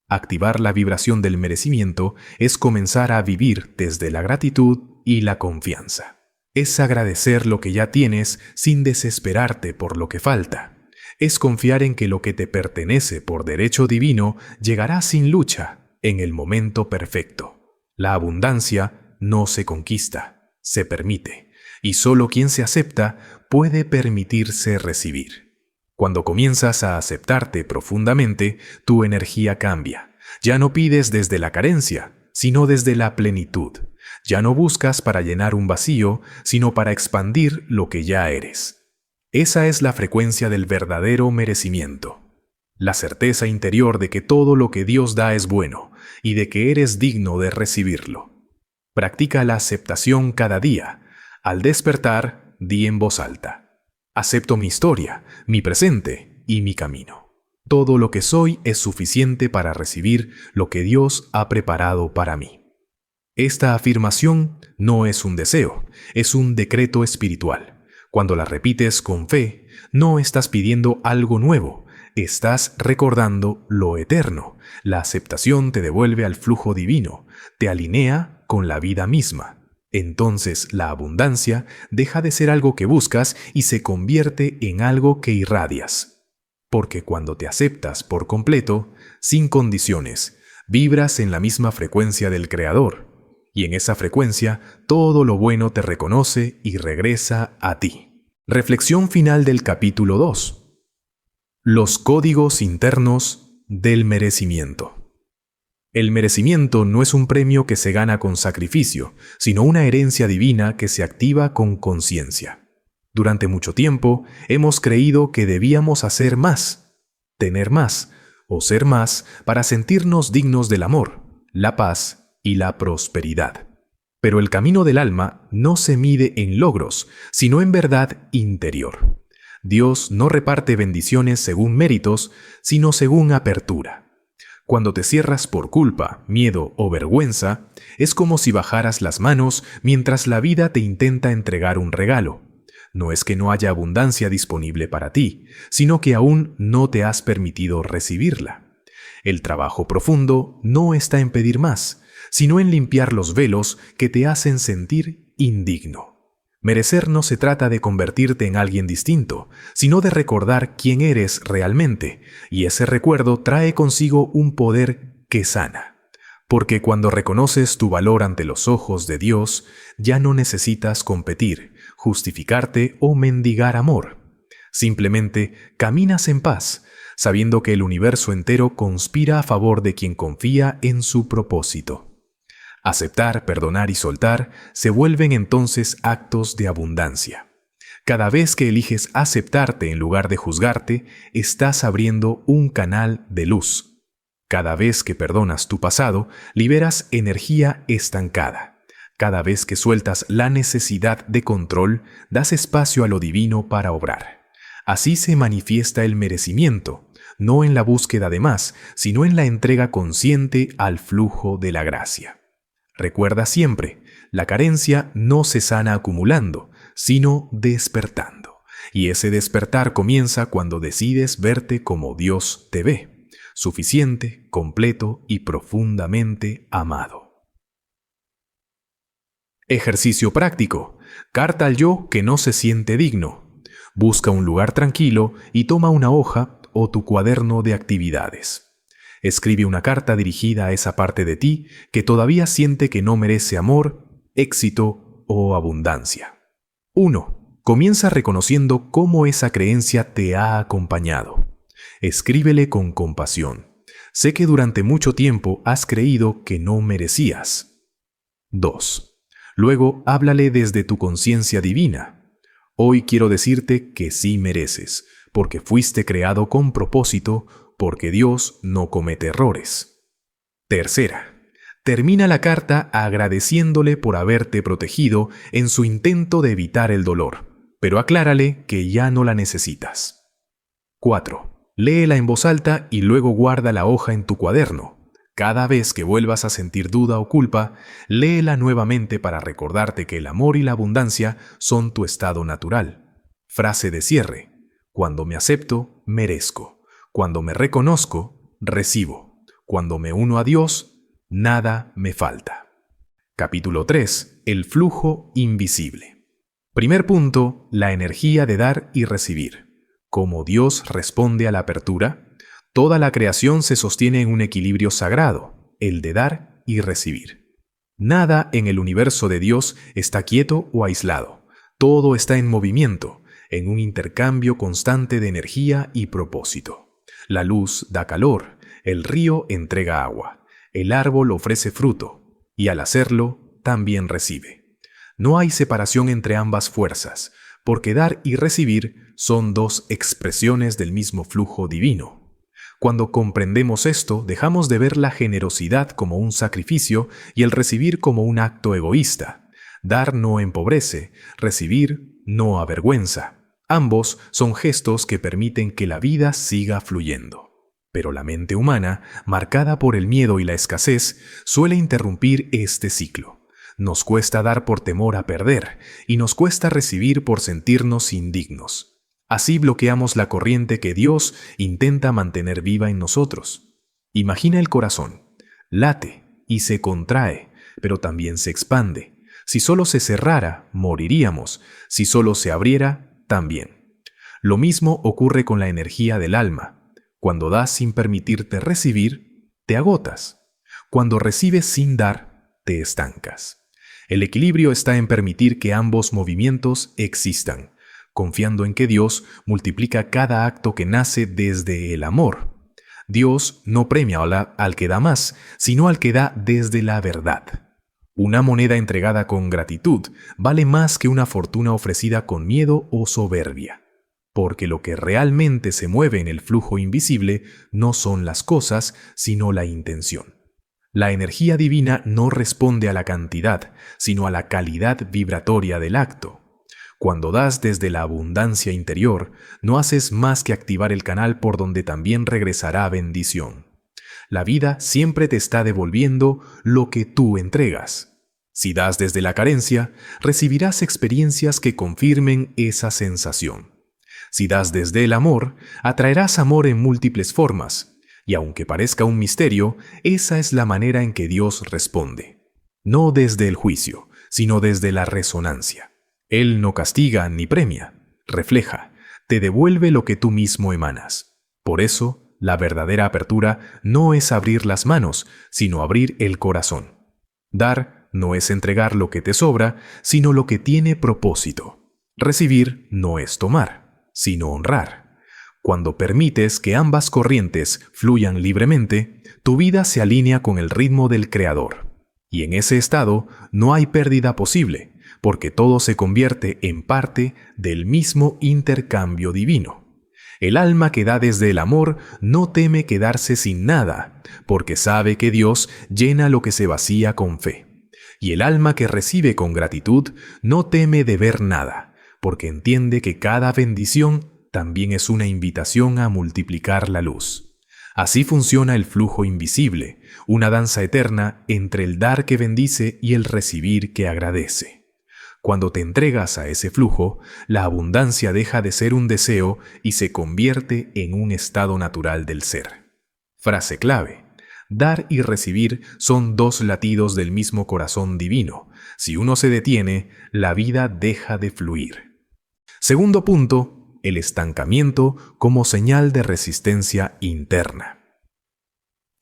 Activar la vibración del merecimiento es comenzar a vivir desde la gratitud y la confianza. Es agradecer lo que ya tienes sin desesperarte por lo que falta. Es confiar en que lo que te pertenece por derecho divino llegará sin lucha, en el momento perfecto. La abundancia no se conquista, se permite, y solo quien se acepta puede permitirse recibir. Cuando comienzas a aceptarte profundamente, tu energía cambia. Ya no pides desde la carencia, sino desde la plenitud. Ya no buscas para llenar un vacío, sino para expandir lo que ya eres. Esa es la frecuencia del verdadero merecimiento. La certeza interior de que todo lo que Dios da es bueno y de que eres digno de recibirlo. Practica la aceptación cada día. Al despertar, di en voz alta: acepto mi historia, mi presente y mi camino. Todo lo que soy es suficiente para recibir lo que Dios ha preparado para mí. Esta afirmación no es un deseo, es un decreto espiritual. Cuando la repites con fe, no estás pidiendo algo nuevo, Estás recordando lo eterno. La aceptación te devuelve al flujo divino, te alinea con la vida misma. Entonces la abundancia deja de ser algo que buscas y se convierte en algo que irradias. Porque cuando te aceptas por completo, sin condiciones, vibras en la misma frecuencia del Creador. Y en esa frecuencia, todo lo bueno te reconoce y regresa a ti. Reflexión final del capítulo 2. Los códigos internos del merecimiento. El merecimiento no es un premio que se gana con sacrificio, sino una herencia divina que se activa con conciencia. Durante mucho tiempo hemos creído que debíamos hacer más, tener más o ser más para sentirnos dignos del amor, la paz y la prosperidad. Pero el camino del alma no se mide en logros, sino en verdad interior. Dios no reparte bendiciones según méritos, sino según apertura. Cuando te cierras por culpa, miedo o vergüenza, es como si bajaras las manos mientras la vida te intenta entregar un regalo. No es que no haya abundancia disponible para ti, sino que aún no te has permitido recibirla. El trabajo profundo no está en pedir más, sino en limpiar los velos que te hacen sentir indigno. Merecer no se trata de convertirte en alguien distinto, sino de recordar quién eres realmente, y ese recuerdo trae consigo un poder que sana. Porque cuando reconoces tu valor ante los ojos de Dios, ya no necesitas competir, justificarte o mendigar amor. Simplemente caminas en paz, sabiendo que el universo entero conspira a favor de quien confía en su propósito. Aceptar, perdonar y soltar se vuelven entonces actos de abundancia. Cada vez que eliges aceptarte en lugar de juzgarte, estás abriendo un canal de luz. Cada vez que perdonas tu pasado, liberas energía estancada. Cada vez que sueltas la necesidad de control, das espacio a lo divino para obrar. Así se manifiesta el merecimiento, no en la búsqueda de más, sino en la entrega consciente al flujo de la gracia. Recuerda siempre, la carencia no se sana acumulando, sino despertando. Y ese despertar comienza cuando decides verte como Dios te ve, suficiente, completo y profundamente amado. Ejercicio práctico. Carta al yo que no se siente digno. Busca un lugar tranquilo y toma una hoja o tu cuaderno de actividades. Escribe una carta dirigida a esa parte de ti que todavía siente que no merece amor, éxito o abundancia. 1. Comienza reconociendo cómo esa creencia te ha acompañado. Escríbele con compasión. Sé que durante mucho tiempo has creído que no merecías. 2. Luego háblale desde tu conciencia divina. Hoy quiero decirte que sí mereces, porque fuiste creado con propósito, porque Dios no comete errores. 3. Termina la carta agradeciéndole por haberte protegido en su intento de evitar el dolor, pero aclárale que ya no la necesitas. 4. Léela en voz alta y luego guarda la hoja en tu cuaderno. Cada vez que vuelvas a sentir duda o culpa, léela nuevamente para recordarte que el amor y la abundancia son tu estado natural. Frase de cierre. Cuando me acepto, merezco. Cuando me reconozco, recibo. Cuando me uno a Dios, nada me falta. Capítulo 3. El flujo invisible. Primer punto, la energía de dar y recibir. Como Dios responde a la apertura, toda la creación se sostiene en un equilibrio sagrado, el de dar y recibir. Nada en el universo de Dios está quieto o aislado. Todo está en movimiento, en un intercambio constante de energía y propósito. La luz da calor, el río entrega agua, el árbol ofrece fruto, y al hacerlo, también recibe. No hay separación entre ambas fuerzas, porque dar y recibir son dos expresiones del mismo flujo divino. Cuando comprendemos esto, dejamos de ver la generosidad como un sacrificio y el recibir como un acto egoísta. Dar no empobrece, recibir no avergüenza. Ambos son gestos que permiten que la vida siga fluyendo. Pero la mente humana, marcada por el miedo y la escasez, suele interrumpir este ciclo. Nos cuesta dar por temor a perder, y nos cuesta recibir por sentirnos indignos. Así bloqueamos la corriente que Dios intenta mantener viva en nosotros. Imagina el corazón. Late y se contrae, pero también se expande. Si solo se cerrara, moriríamos. Si solo se abriera, también. Lo mismo ocurre con la energía del alma. Cuando das sin permitirte recibir, te agotas. Cuando recibes sin dar, te estancas. El equilibrio está en permitir que ambos movimientos existan, confiando en que Dios multiplica cada acto que nace desde el amor. Dios no premia al que da más, sino al que da desde la verdad. Una moneda entregada con gratitud vale más que una fortuna ofrecida con miedo o soberbia, porque lo que realmente se mueve en el flujo invisible no son las cosas, sino la intención. La energía divina no responde a la cantidad, sino a la calidad vibratoria del acto. Cuando das desde la abundancia interior, no haces más que activar el canal por donde también regresará bendición. La vida siempre te está devolviendo lo que tú entregas. Si das desde la carencia, recibirás experiencias que confirmen esa sensación. Si das desde el amor, atraerás amor en múltiples formas. Y aunque parezca un misterio, esa es la manera en que Dios responde. No desde el juicio, sino desde la resonancia. Él no castiga ni premia, refleja, te devuelve lo que tú mismo emanas. Por eso, la verdadera apertura no es abrir las manos, sino abrir el corazón. Dar no es entregar lo que te sobra, sino lo que tiene propósito. Recibir no es tomar, sino honrar. Cuando permites que ambas corrientes fluyan libremente, tu vida se alinea con el ritmo del Creador. Y en ese estado no hay pérdida posible, porque todo se convierte en parte del mismo intercambio divino. El alma que da desde el amor no teme quedarse sin nada, porque sabe que Dios llena lo que se vacía con fe. Y el alma que recibe con gratitud no teme deber nada, porque entiende que cada bendición también es una invitación a multiplicar la luz. Así funciona el flujo invisible, una danza eterna entre el dar que bendice y el recibir que agradece. Cuando te entregas a ese flujo, la abundancia deja de ser un deseo y se convierte en un estado natural del ser. Frase clave: dar y recibir son dos latidos del mismo corazón divino. Si uno se detiene, la vida deja de fluir. Segundo punto: el estancamiento como señal de resistencia interna.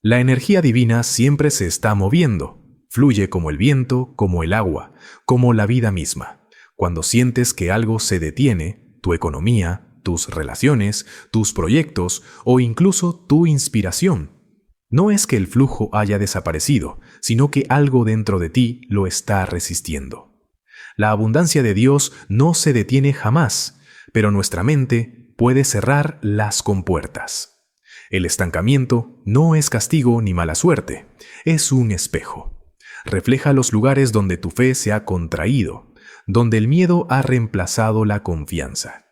La energía divina siempre se está moviendo, fluye como el viento, como el agua, como la vida misma. Cuando sientes que algo se detiene, tu economía, tus relaciones, tus proyectos o incluso tu inspiración, no es que el flujo haya desaparecido, sino que algo dentro de ti lo está resistiendo. La abundancia de Dios no se detiene jamás, pero nuestra mente puede cerrar las compuertas. El estancamiento no es castigo ni mala suerte, es un espejo. Refleja los lugares donde tu fe se ha contraído, donde el miedo ha reemplazado la confianza.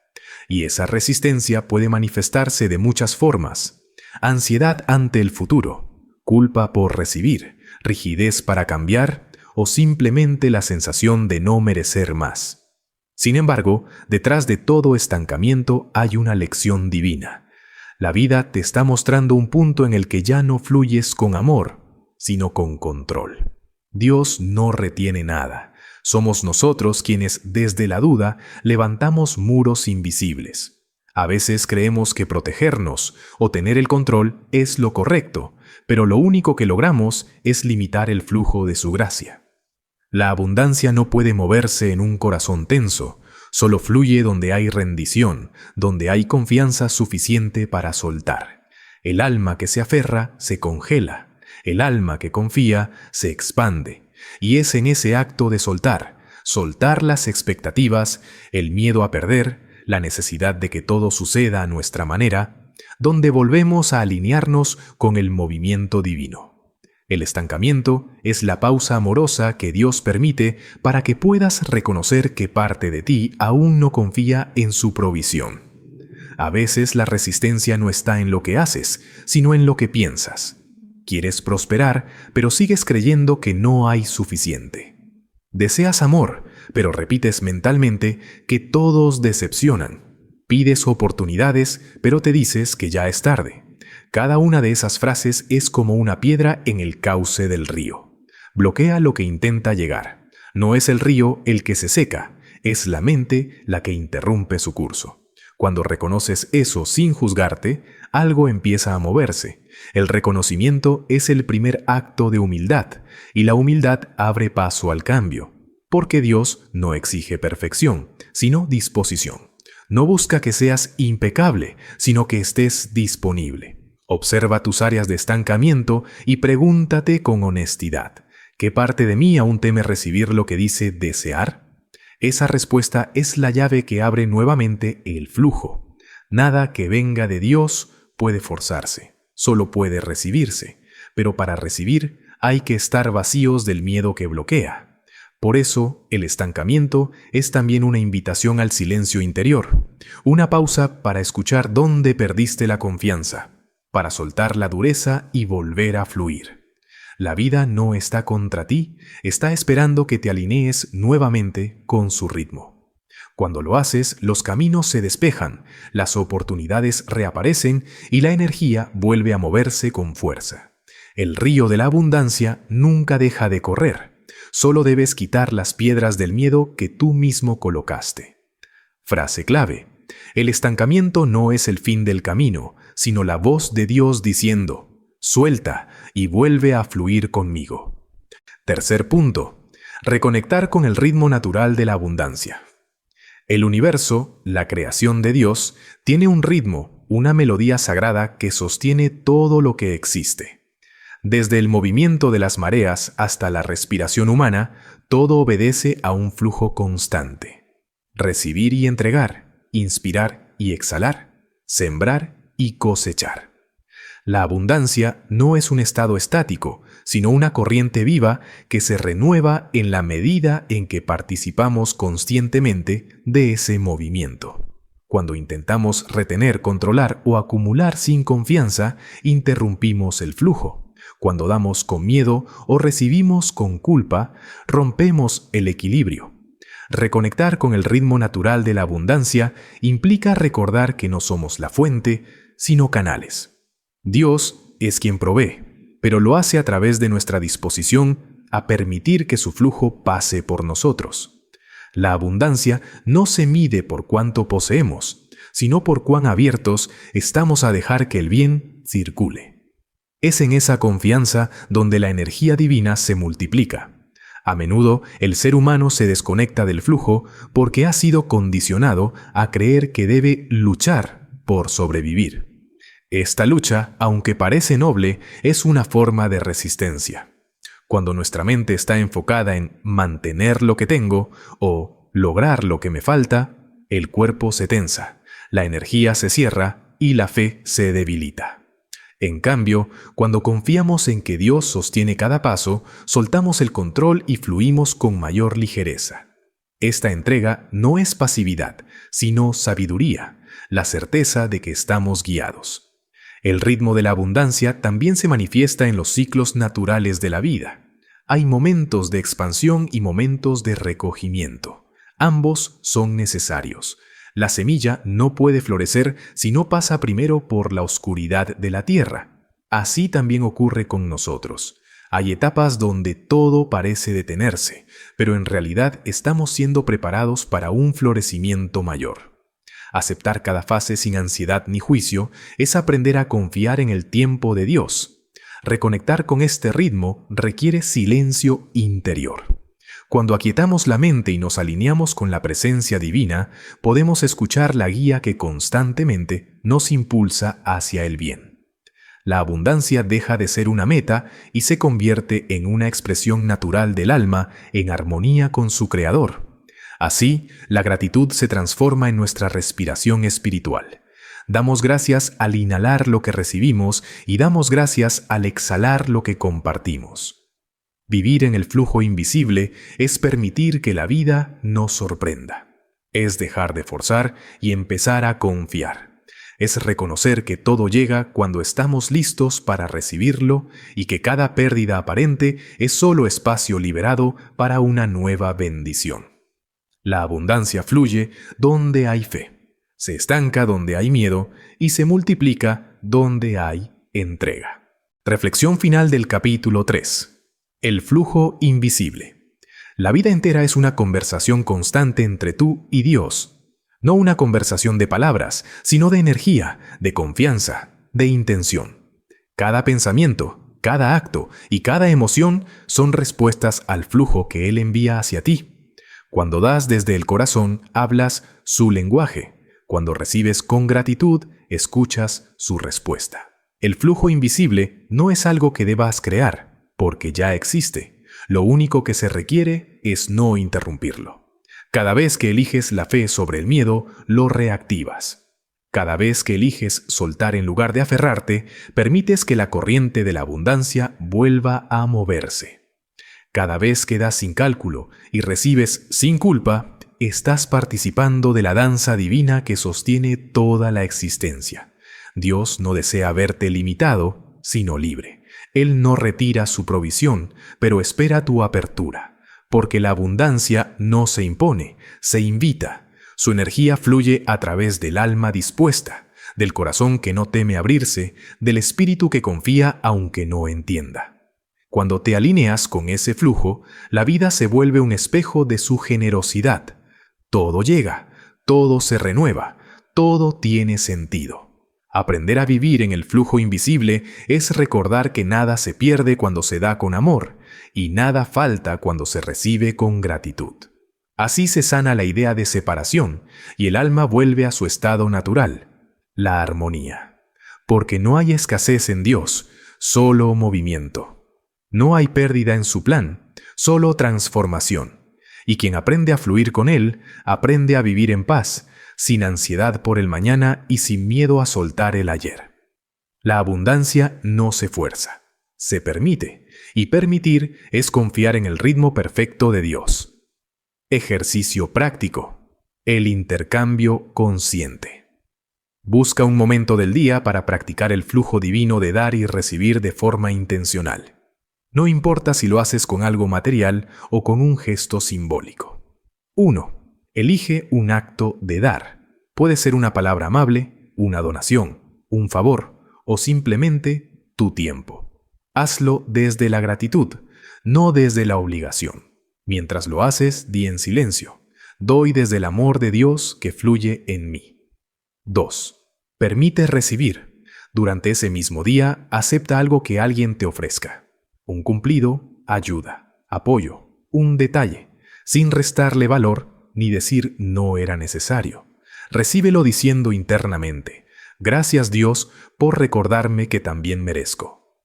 Y esa resistencia puede manifestarse de muchas formas: ansiedad ante el futuro, culpa por recibir, rigidez para cambiar o simplemente la sensación de no merecer más. Sin embargo, detrás de todo estancamiento hay una lección divina. La vida te está mostrando un punto en el que ya no fluyes con amor, sino con control. Dios no retiene nada. Somos nosotros quienes, desde la duda, levantamos muros invisibles. A veces creemos que protegernos o tener el control es lo correcto, pero lo único que logramos es limitar el flujo de su gracia. La abundancia no puede moverse en un corazón tenso, solo fluye donde hay rendición, donde hay confianza suficiente para soltar. El alma que se aferra se congela, el alma que confía se expande, y es en ese acto de soltar las expectativas, el miedo a perder, la necesidad de que todo suceda a nuestra manera, donde volvemos a alinearnos con el movimiento divino. El estancamiento es la pausa amorosa que Dios permite para que puedas reconocer que parte de ti aún no confía en su provisión. A veces la resistencia no está en lo que haces, sino en lo que piensas. Quieres prosperar, pero sigues creyendo que no hay suficiente. Deseas amor, pero repites mentalmente que todos decepcionan. Pides oportunidades, pero te dices que ya es tarde. Cada una de esas frases es como una piedra en el cauce del río. Bloquea lo que intenta llegar. No es el río el que se seca, es la mente la que interrumpe su curso. Cuando reconoces eso sin juzgarte, algo empieza a moverse. El reconocimiento es el primer acto de humildad, y la humildad abre paso al cambio, porque Dios no exige perfección, sino disposición. No busca que seas impecable, sino que estés disponible. Observa tus áreas de estancamiento y pregúntate con honestidad: ¿qué parte de mí aún teme recibir lo que dice desear? Esa respuesta es la llave que abre nuevamente el flujo. Nada que venga de Dios puede forzarse, solo puede recibirse, pero para recibir hay que estar vacíos del miedo que bloquea. Por eso, el estancamiento es también una invitación al silencio interior, una pausa para escuchar dónde perdiste la confianza, para soltar la dureza y volver a fluir. La vida no está contra ti, está esperando que te alinees nuevamente con su ritmo. Cuando lo haces, los caminos se despejan, las oportunidades reaparecen y la energía vuelve a moverse con fuerza. El río de la abundancia nunca deja de correr. Solo debes quitar las piedras del miedo que tú mismo colocaste. Frase clave: el estancamiento no es el fin del camino, sino la voz de Dios diciendo: suelta y vuelve a fluir conmigo. Tercer punto: reconectar con el ritmo natural de la abundancia. El universo, la creación de Dios, tiene un ritmo, una melodía sagrada que sostiene todo lo que existe. Desde el movimiento de las mareas hasta la respiración humana, todo obedece a un flujo constante. Recibir y entregar, inspirar y exhalar, sembrar y cosechar. La abundancia no es un estado estático, sino una corriente viva que se renueva en la medida en que participamos conscientemente de ese movimiento. Cuando intentamos retener, controlar o acumular sin confianza, interrumpimos el flujo. Cuando damos con miedo o recibimos con culpa, rompemos el equilibrio. Reconectar con el ritmo natural de la abundancia implica recordar que no somos la fuente, sino canales. Dios es quien provee, pero lo hace a través de nuestra disposición a permitir que su flujo pase por nosotros. La abundancia no se mide por cuánto poseemos, sino por cuán abiertos estamos a dejar que el bien circule. Es en esa confianza donde la energía divina se multiplica. A menudo el ser humano se desconecta del flujo porque ha sido condicionado a creer que debe luchar por sobrevivir. Esta lucha, aunque parece noble, es una forma de resistencia. Cuando nuestra mente está enfocada en mantener lo que tengo o lograr lo que me falta, el cuerpo se tensa, la energía se cierra y la fe se debilita. En cambio, cuando confiamos en que Dios sostiene cada paso, soltamos el control y fluimos con mayor ligereza. Esta entrega no es pasividad, sino sabiduría, la certeza de que estamos guiados. El ritmo de la abundancia también se manifiesta en los ciclos naturales de la vida. Hay momentos de expansión y momentos de recogimiento. Ambos son necesarios. La semilla no puede florecer si no pasa primero por la oscuridad de la tierra. Así también ocurre con nosotros. Hay etapas donde todo parece detenerse, pero en realidad estamos siendo preparados para un florecimiento mayor. Aceptar cada fase sin ansiedad ni juicio es aprender a confiar en el tiempo de Dios. Reconectar con este ritmo requiere silencio interior. Cuando aquietamos la mente y nos alineamos con la presencia divina, podemos escuchar la guía que constantemente nos impulsa hacia el bien. La abundancia deja de ser una meta y se convierte en una expresión natural del alma en armonía con su Creador. Así, la gratitud se transforma en nuestra respiración espiritual. Damos gracias al inhalar lo que recibimos y damos gracias al exhalar lo que compartimos. Vivir en el flujo invisible es permitir que la vida nos sorprenda. Es dejar de forzar y empezar a confiar. Es reconocer que todo llega cuando estamos listos para recibirlo y que cada pérdida aparente es solo espacio liberado para una nueva bendición. La abundancia fluye donde hay fe. se estanca donde hay miedo y se multiplica donde hay entrega. Reflexión final del capítulo 3. El flujo invisible. La vida entera es una conversación constante entre tú y Dios. No una conversación de palabras, sino de energía, de confianza, de intención. Cada pensamiento, cada acto y cada emoción son respuestas al flujo que Él envía hacia ti. Cuando das desde el corazón, hablas su lenguaje. Cuando recibes con gratitud, escuchas su respuesta. El flujo invisible no es algo que debas crear, porque ya existe. Lo único que se requiere es no interrumpirlo. Cada vez que eliges la fe sobre el miedo, lo reactivas. Cada vez que eliges soltar en lugar de aferrarte, permites que la corriente de la abundancia vuelva a moverse. Cada vez que das sin cálculo y recibes sin culpa, estás participando de la danza divina que sostiene toda la existencia. Dios no desea verte limitado, sino libre. Él no retira su provisión, pero espera tu apertura, porque la abundancia no se impone, se invita. Su energía fluye a través del alma dispuesta, del corazón que no teme abrirse, del espíritu que confía aunque no entienda. Cuando te alineas con ese flujo, la vida se vuelve un espejo de su generosidad. Todo llega, todo se renueva, todo tiene sentido. Aprender a vivir en el flujo invisible es recordar que nada se pierde cuando se da con amor y nada falta cuando se recibe con gratitud. Así se sana la idea de separación y el alma vuelve a su estado natural, la armonía. Porque no hay escasez en Dios, solo movimiento. No hay pérdida en su plan, solo transformación. Y quien aprende a fluir con Él, aprende a vivir en paz, sin ansiedad por el mañana y sin miedo a soltar el ayer. La abundancia no se fuerza, se permite, y permitir es confiar en el ritmo perfecto de Dios. Ejercicio práctico. El intercambio consciente. Busca un momento del día para practicar el flujo divino de dar y recibir de forma intencional. No importa si lo haces con algo material o con un gesto simbólico. 1. Elige un acto de dar. Puede ser una palabra amable, una donación, un favor o simplemente tu tiempo. Hazlo desde la gratitud, no desde la obligación. Mientras lo haces, di en silencio: doy desde el amor de Dios que fluye en mí. 2. Permite recibir. Durante ese mismo día, acepta algo que alguien te ofrezca. Un cumplido, ayuda, apoyo, un detalle, sin restarle valor ni decir no era necesario. Recíbelo diciendo internamente: gracias Dios por recordarme que también merezco.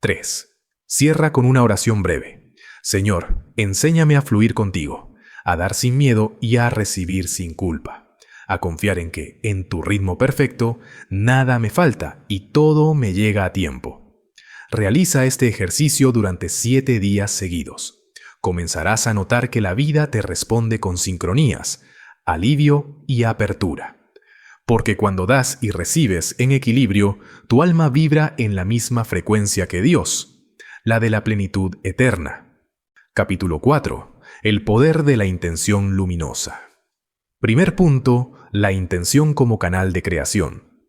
3. Cierra con una oración breve. Señor, enséñame a fluir contigo, a dar sin miedo y a recibir sin culpa, a confiar en que, en tu ritmo perfecto, nada me falta y todo me llega a tiempo. Realiza este ejercicio durante 7 días seguidos. Comenzarás a notar que la vida te responde con sincronías, alivio y apertura. Porque cuando das y recibes en equilibrio, tu alma vibra en la misma frecuencia que Dios, la de la plenitud eterna. Capítulo 4. El poder de la intención luminosa. Primer punto, la intención como canal de creación.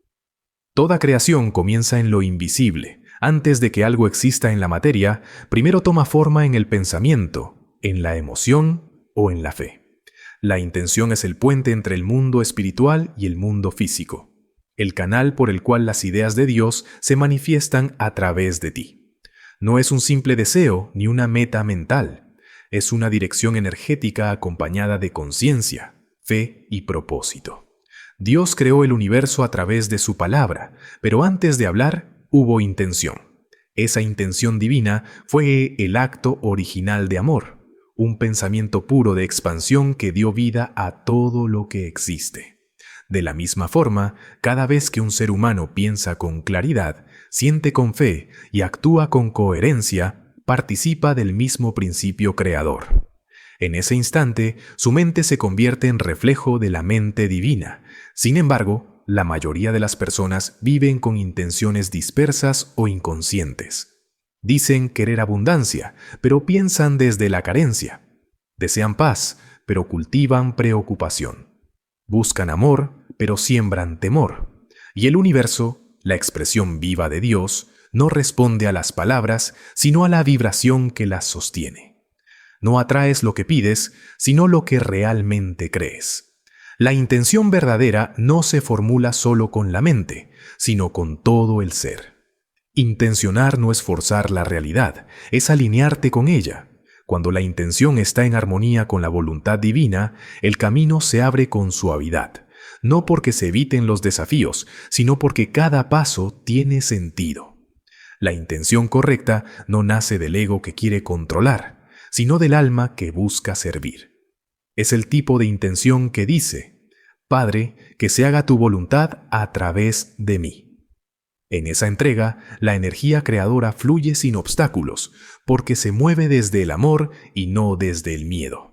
Toda creación comienza en lo invisible. Antes de que algo exista en la materia, primero toma forma en el pensamiento, en la emoción o en la fe. La intención es el puente entre el mundo espiritual y el mundo físico, el canal por el cual las ideas de Dios se manifiestan a través de ti. No es un simple deseo ni una meta mental, es una dirección energética acompañada de conciencia, fe y propósito. Dios creó el universo a través de su palabra, pero antes de hablar, hubo intención. Esa intención divina fue el acto original de amor, un pensamiento puro de expansión que dio vida a todo lo que existe. De la misma forma, cada vez que un ser humano piensa con claridad, siente con fe y actúa con coherencia, participa del mismo principio creador. En ese instante, su mente se convierte en reflejo de la mente divina. Sin embargo, la mayoría de las personas viven con intenciones dispersas o inconscientes. Dicen querer abundancia, pero piensan desde la carencia. Desean paz, pero cultivan preocupación. Buscan amor, pero siembran temor. Y el universo, la expresión viva de Dios, no responde a las palabras, sino a la vibración que las sostiene. No atraes lo que pides, sino lo que realmente crees. La intención verdadera no se formula solo con la mente, sino con todo el ser. Intencionar no es forzar la realidad, es alinearte con ella. Cuando la intención está en armonía con la voluntad divina, el camino se abre con suavidad, no porque se eviten los desafíos, sino porque cada paso tiene sentido. La intención correcta no nace del ego que quiere controlar, sino del alma que busca servir. Es el tipo de intención que dice: Padre, que se haga tu voluntad a través de mí. En esa entrega, la energía creadora fluye sin obstáculos, porque se mueve desde el amor y no desde el miedo.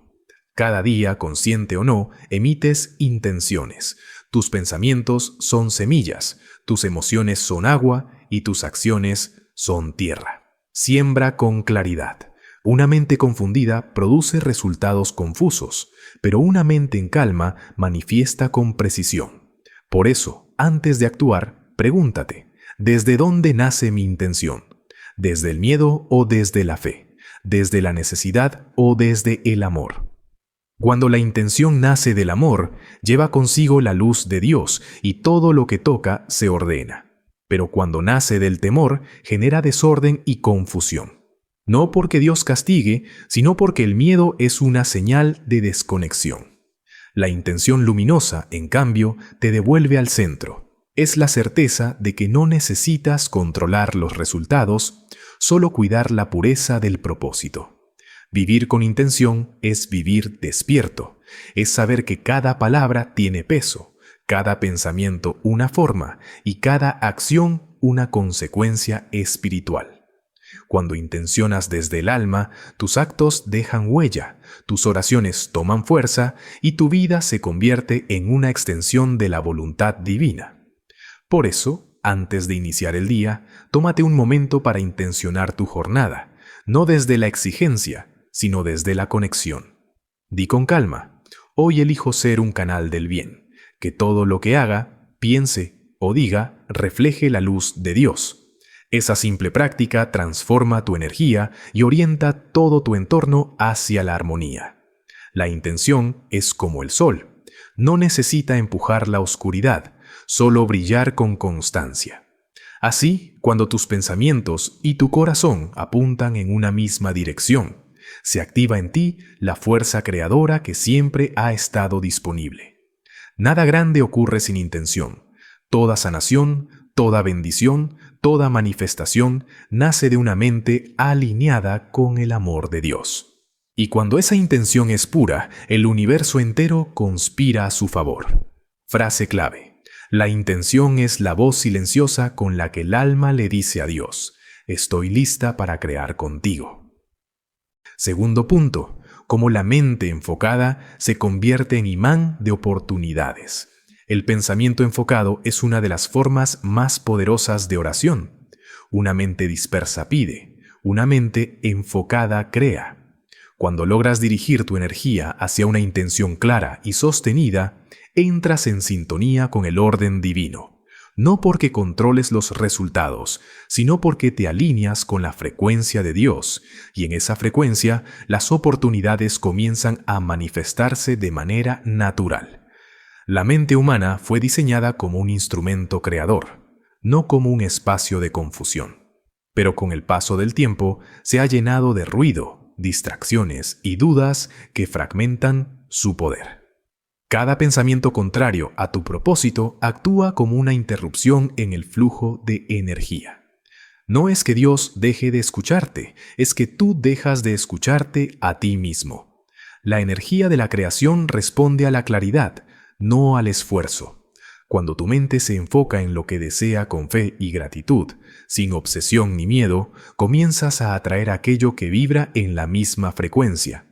Cada día, consciente o no, emites intenciones. Tus pensamientos son semillas, tus emociones son agua y tus acciones son tierra. Siembra con claridad. Una mente confundida produce resultados confusos, pero una mente en calma manifiesta con precisión. Por eso, antes de actuar, pregúntate: ¿desde dónde nace mi intención? ¿Desde el miedo o desde la fe? ¿Desde la necesidad o desde el amor? Cuando la intención nace del amor, lleva consigo la luz de Dios y todo lo que toca se ordena. Pero cuando nace del temor, genera desorden y confusión. No porque Dios castigue, sino porque el miedo es una señal de desconexión. La intención luminosa, en cambio, te devuelve al centro. Es la certeza de que no necesitas controlar los resultados, solo cuidar la pureza del propósito. Vivir con intención es vivir despierto, es saber que cada palabra tiene peso, cada pensamiento una forma y cada acción una consecuencia espiritual. Cuando intencionas desde el alma, tus actos dejan huella, tus oraciones toman fuerza y tu vida se convierte en una extensión de la voluntad divina. Por eso, antes de iniciar el día, tómate un momento para intencionar tu jornada, no desde la exigencia, sino desde la conexión. Di con calma: hoy elijo ser un canal del bien, que todo lo que haga, piense o diga refleje la luz de Dios. Esa simple práctica transforma tu energía y orienta todo tu entorno hacia la armonía. La intención es como el sol, no necesita empujar la oscuridad, solo brillar con constancia. Así, cuando tus pensamientos y tu corazón apuntan en una misma dirección, se activa en ti la fuerza creadora que siempre ha estado disponible. Nada grande ocurre sin intención. Toda sanación, toda bendición, toda manifestación nace de una mente alineada con el amor de Dios. Y cuando esa intención es pura, el universo entero conspira a su favor. Frase clave: la intención es la voz silenciosa con la que el alma le dice a Dios: estoy lista para crear contigo. Segundo punto: cómo la mente enfocada se convierte en imán de oportunidades. El pensamiento enfocado es una de las formas más poderosas de oración. Una mente dispersa pide, una mente enfocada crea. Cuando logras dirigir tu energía hacia una intención clara y sostenida, entras en sintonía con el orden divino, no porque controles los resultados, sino porque te alineas con la frecuencia de Dios, y en esa frecuencia las oportunidades comienzan a manifestarse de manera natural. La mente humana fue diseñada como un instrumento creador, no como un espacio de confusión. Pero con el paso del tiempo se ha llenado de ruido, distracciones y dudas que fragmentan su poder. Cada pensamiento contrario a tu propósito actúa como una interrupción en el flujo de energía. No es que Dios deje de escucharte, es que tú dejas de escucharte a ti mismo. La energía de la creación responde a la claridad, no al esfuerzo. Cuando tu mente se enfoca en lo que desea con fe y gratitud, sin obsesión ni miedo, comienzas a atraer aquello que vibra en la misma frecuencia.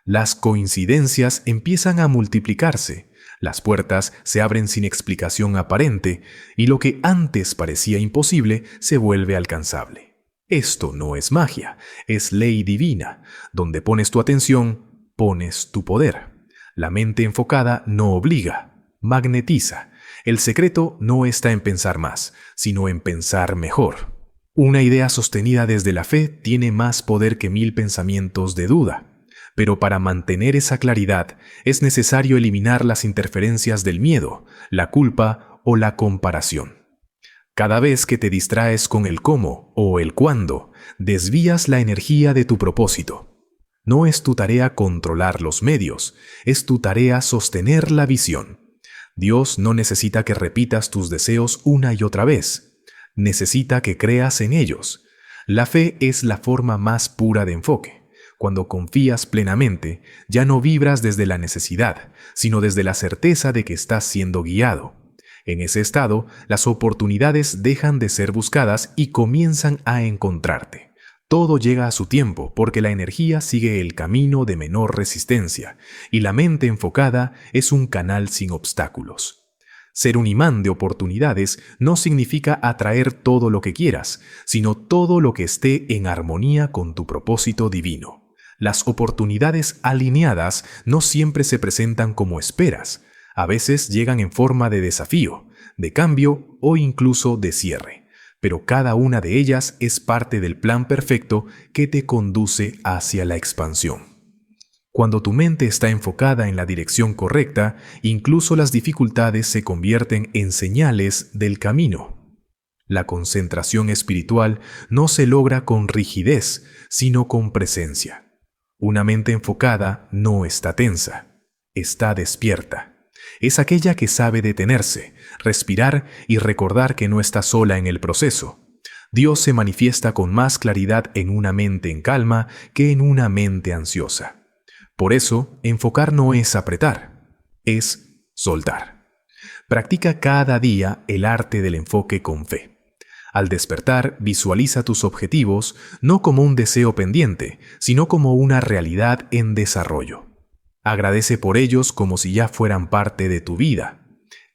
Las coincidencias empiezan a multiplicarse, las puertas se abren sin explicación aparente y lo que antes parecía imposible se vuelve alcanzable. Esto no es magia, es ley divina. Donde pones tu atención, pones tu poder. La mente enfocada no obliga, magnetiza, El secreto no está en pensar más, sino en pensar mejor. Una idea sostenida desde la fe tiene más poder que 1000 pensamientos de duda. Pero para mantener esa claridad es necesario eliminar las interferencias del miedo, la culpa o la comparación. Cada vez que te distraes con el cómo o el cuándo, desvías la energía de tu propósito. No es tu tarea controlar los medios, es tu tarea sostener la visión. Dios no necesita que repitas tus deseos una y otra vez. Necesita que creas en ellos. La fe es la forma más pura de enfoque. Cuando confías plenamente, ya no vibras desde la necesidad, sino desde la certeza de que estás siendo guiado. En ese estado, las oportunidades dejan de ser buscadas y comienzan a encontrarte. Todo llega a su tiempo porque la energía sigue el camino de menor resistencia y la mente enfocada es un canal sin obstáculos. Ser un imán de oportunidades no significa atraer todo lo que quieras, sino todo lo que esté en armonía con tu propósito divino. Las oportunidades alineadas no siempre se presentan como esperas. A veces llegan en forma de desafío, de cambio o incluso de cierre. Pero cada una de ellas es parte del plan perfecto que te conduce hacia la expansión. Cuando tu mente está enfocada en la dirección correcta, incluso las dificultades se convierten en señales del camino. La concentración espiritual no se logra con rigidez, sino con presencia. Una mente enfocada no está tensa, está despierta. Es aquella que sabe detenerse, respirar y recordar que no está sola en el proceso. Dios se manifiesta con más claridad en una mente en calma que en una mente ansiosa. Por eso, enfocar no es apretar, es soltar. Practica cada día el arte del enfoque con fe. Al despertar, visualiza tus objetivos no como un deseo pendiente, sino como una realidad en desarrollo. Agradece por ellos como si ya fueran parte de tu vida.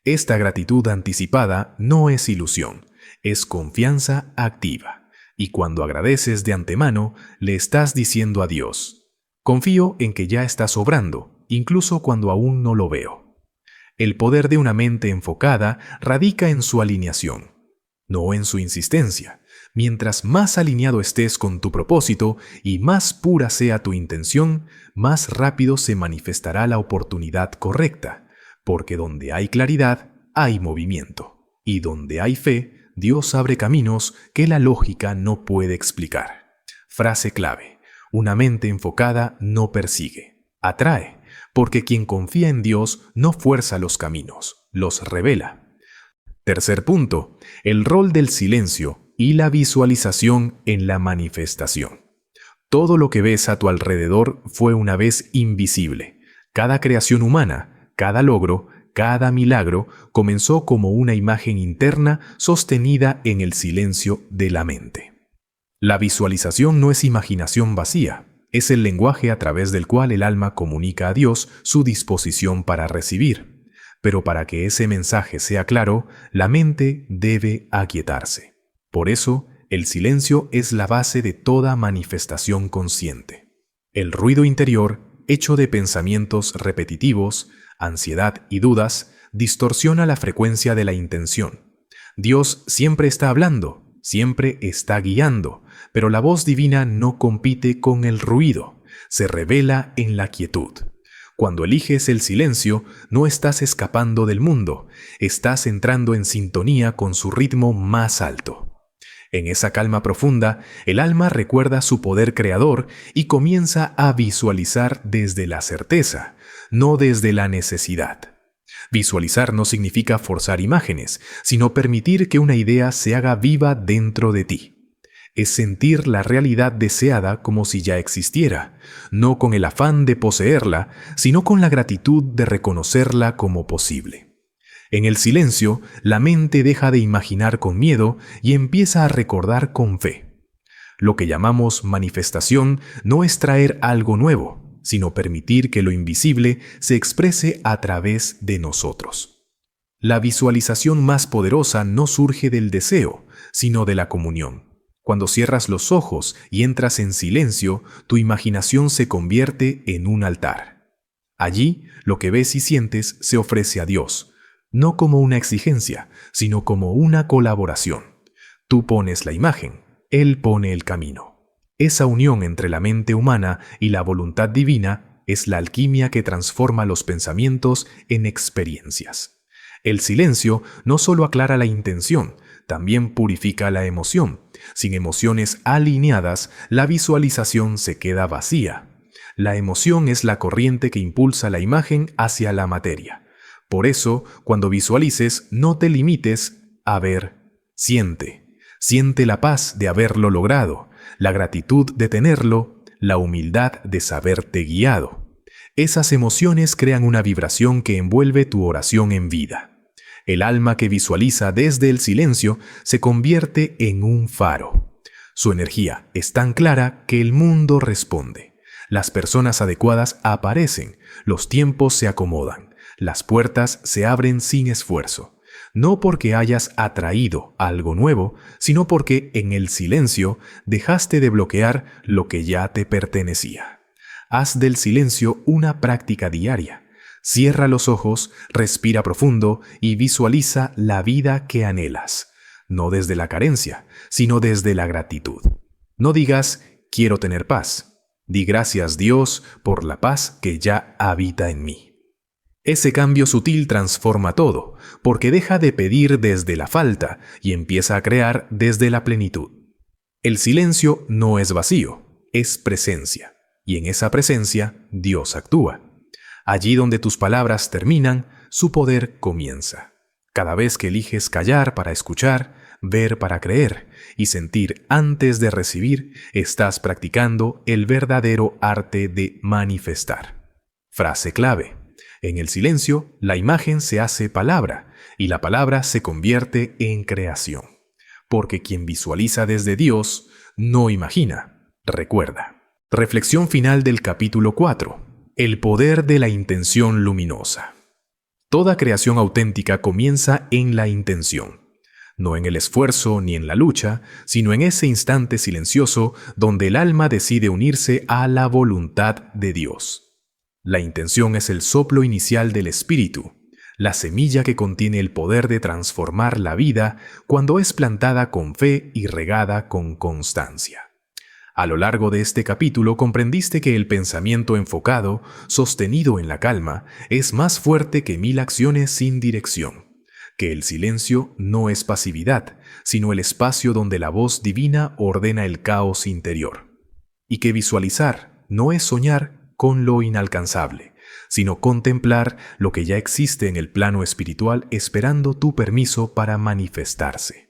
Esta gratitud anticipada no es ilusión, es confianza activa. Y cuando agradeces de antemano, le estás diciendo a Dios: confío en que ya estás obrando, incluso cuando aún no lo veo. El poder de una mente enfocada radica en su alineación, no en su insistencia. Mientras más alineado estés con tu propósito y más pura sea tu intención, más rápido se manifestará la oportunidad correcta, porque donde hay claridad, hay movimiento, y donde hay fe, Dios abre caminos que la lógica no puede explicar. Frase clave: una mente enfocada no persigue, atrae, porque quien confía en Dios no fuerza los caminos, los revela. Tercer punto: el rol del silencio y la visualización en la manifestación. Todo lo que ves a tu alrededor fue una vez invisible. Cada creación humana, cada logro, cada milagro comenzó como una imagen interna sostenida en el silencio de la mente. La visualización no es imaginación vacía, es el lenguaje a través del cual el alma comunica a Dios su disposición para recibir. Pero para que ese mensaje sea claro, la mente debe aquietarse. Por eso, el silencio es la base de toda manifestación consciente. El ruido interior, hecho de pensamientos repetitivos, ansiedad y dudas, distorsiona la frecuencia de la intención. Dios siempre está hablando, siempre está guiando, pero la voz divina no compite con el ruido, se revela en la quietud. Cuando eliges el silencio, no estás escapando del mundo, estás entrando en sintonía con su ritmo más alto. En esa calma profunda, el alma recuerda su poder creador y comienza a visualizar desde la certeza, no desde la necesidad. Visualizar no significa forzar imágenes, sino permitir que una idea se haga viva dentro de ti. Es sentir la realidad deseada como si ya existiera, no con el afán de poseerla, sino con la gratitud de reconocerla como posible. En el silencio, la mente deja de imaginar con miedo y empieza a recordar con fe. Lo que llamamos manifestación no es traer algo nuevo, sino permitir que lo invisible se exprese a través de nosotros. La visualización más poderosa no surge del deseo, sino de la comunión. Cuando cierras los ojos y entras en silencio, tu imaginación se convierte en un altar. Allí, lo que ves y sientes se ofrece a Dios, no como una exigencia, sino como una colaboración. Tú pones la imagen, Él pone el camino. Esa unión entre la mente humana y la voluntad divina es la alquimia que transforma los pensamientos en experiencias. El silencio no solo aclara la intención, también purifica la emoción. Sin emociones alineadas, la visualización se queda vacía. La emoción es la corriente que impulsa la imagen hacia la materia. Por eso, cuando visualices, no te limites a ver, siente. Siente la paz de haberlo logrado, la gratitud de tenerlo, la humildad de saberte guiado. Esas emociones crean una vibración que envuelve tu oración en vida. El alma que visualiza desde el silencio se convierte en un faro. Su energía es tan clara que el mundo responde. Las personas adecuadas aparecen, los tiempos se acomodan, las puertas se abren sin esfuerzo. No porque hayas atraído algo nuevo, sino porque en el silencio dejaste de bloquear lo que ya te pertenecía. Haz del silencio una práctica diaria. Cierra los ojos, respira profundo y visualiza la vida que anhelas. No desde la carencia, sino desde la gratitud. No digas, quiero tener paz. Di gracias, Dios, por la paz que ya habita en mí. Ese cambio sutil transforma todo, porque deja de pedir desde la falta y empieza a crear desde la plenitud. El silencio no es vacío, es presencia, y en esa presencia Dios actúa. Allí donde tus palabras terminan, su poder comienza. Cada vez que eliges callar para escuchar, ver para creer y sentir antes de recibir, estás practicando el verdadero arte de manifestar. Frase clave. En el silencio, la imagen se hace palabra y la palabra se convierte en creación. Porque quien visualiza desde Dios no imagina, recuerda. Reflexión final del capítulo 4. El poder de la intención luminosa. Toda creación auténtica comienza en la intención. No en el esfuerzo ni en la lucha, sino en ese instante silencioso donde el alma decide unirse a la voluntad de Dios. La intención es el soplo inicial del espíritu, la semilla que contiene el poder de transformar la vida cuando es plantada con fe y regada con constancia. A lo largo de este capítulo comprendiste que el pensamiento enfocado, sostenido en la calma, es más fuerte que 1000 acciones sin dirección, que el silencio no es pasividad, sino el espacio donde la voz divina ordena el caos interior, y que visualizar no es soñar con lo inalcanzable, sino contemplar lo que ya existe en el plano espiritual esperando tu permiso para manifestarse.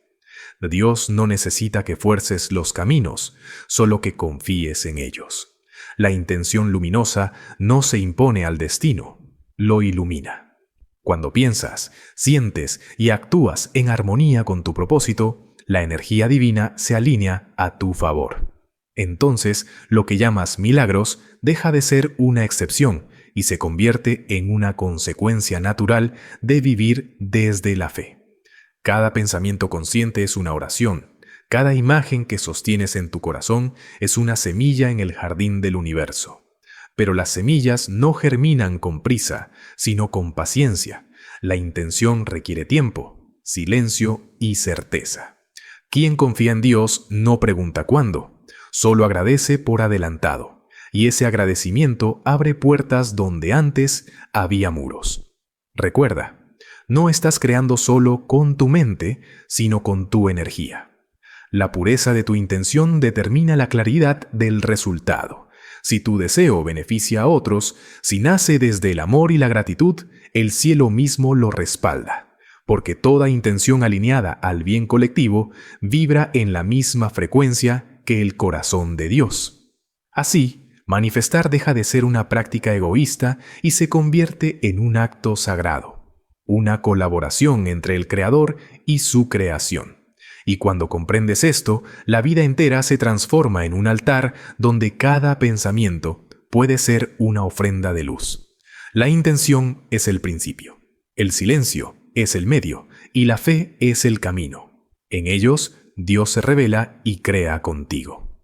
Dios no necesita que fuerces los caminos, solo que confíes en ellos. La intención luminosa no se impone al destino, lo ilumina. Cuando piensas, sientes y actúas en armonía con tu propósito, la energía divina se alinea a tu favor. Entonces, lo que llamas milagros deja de ser una excepción y se convierte en una consecuencia natural de vivir desde la fe. Cada pensamiento consciente es una oración. Cada imagen que sostienes en tu corazón es una semilla en el jardín del universo. Pero las semillas no germinan con prisa, sino con paciencia. La intención requiere tiempo, silencio y certeza. Quien confía en Dios no pregunta cuándo. Solo agradece por adelantado, y ese agradecimiento abre puertas donde antes había muros. Recuerda, no estás creando solo con tu mente, sino con tu energía. La pureza de tu intención determina la claridad del resultado. Si tu deseo beneficia a otros, si nace desde el amor y la gratitud, el cielo mismo lo respalda. Porque toda intención alineada al bien colectivo vibra en la misma frecuencia que el corazón de Dios. Así, manifestar deja de ser una práctica egoísta y se convierte en un acto sagrado, una colaboración entre el Creador y su creación. Y cuando comprendes esto, la vida entera se transforma en un altar donde cada pensamiento puede ser una ofrenda de luz. La intención es el principio, el silencio es el medio y la fe es el camino. En ellos, Dios se revela y crea contigo.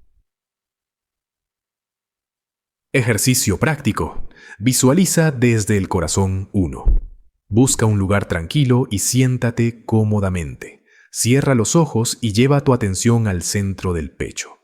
Ejercicio práctico. Visualiza desde el corazón 1. Busca un lugar tranquilo y siéntate cómodamente. Cierra los ojos y lleva tu atención al centro del pecho.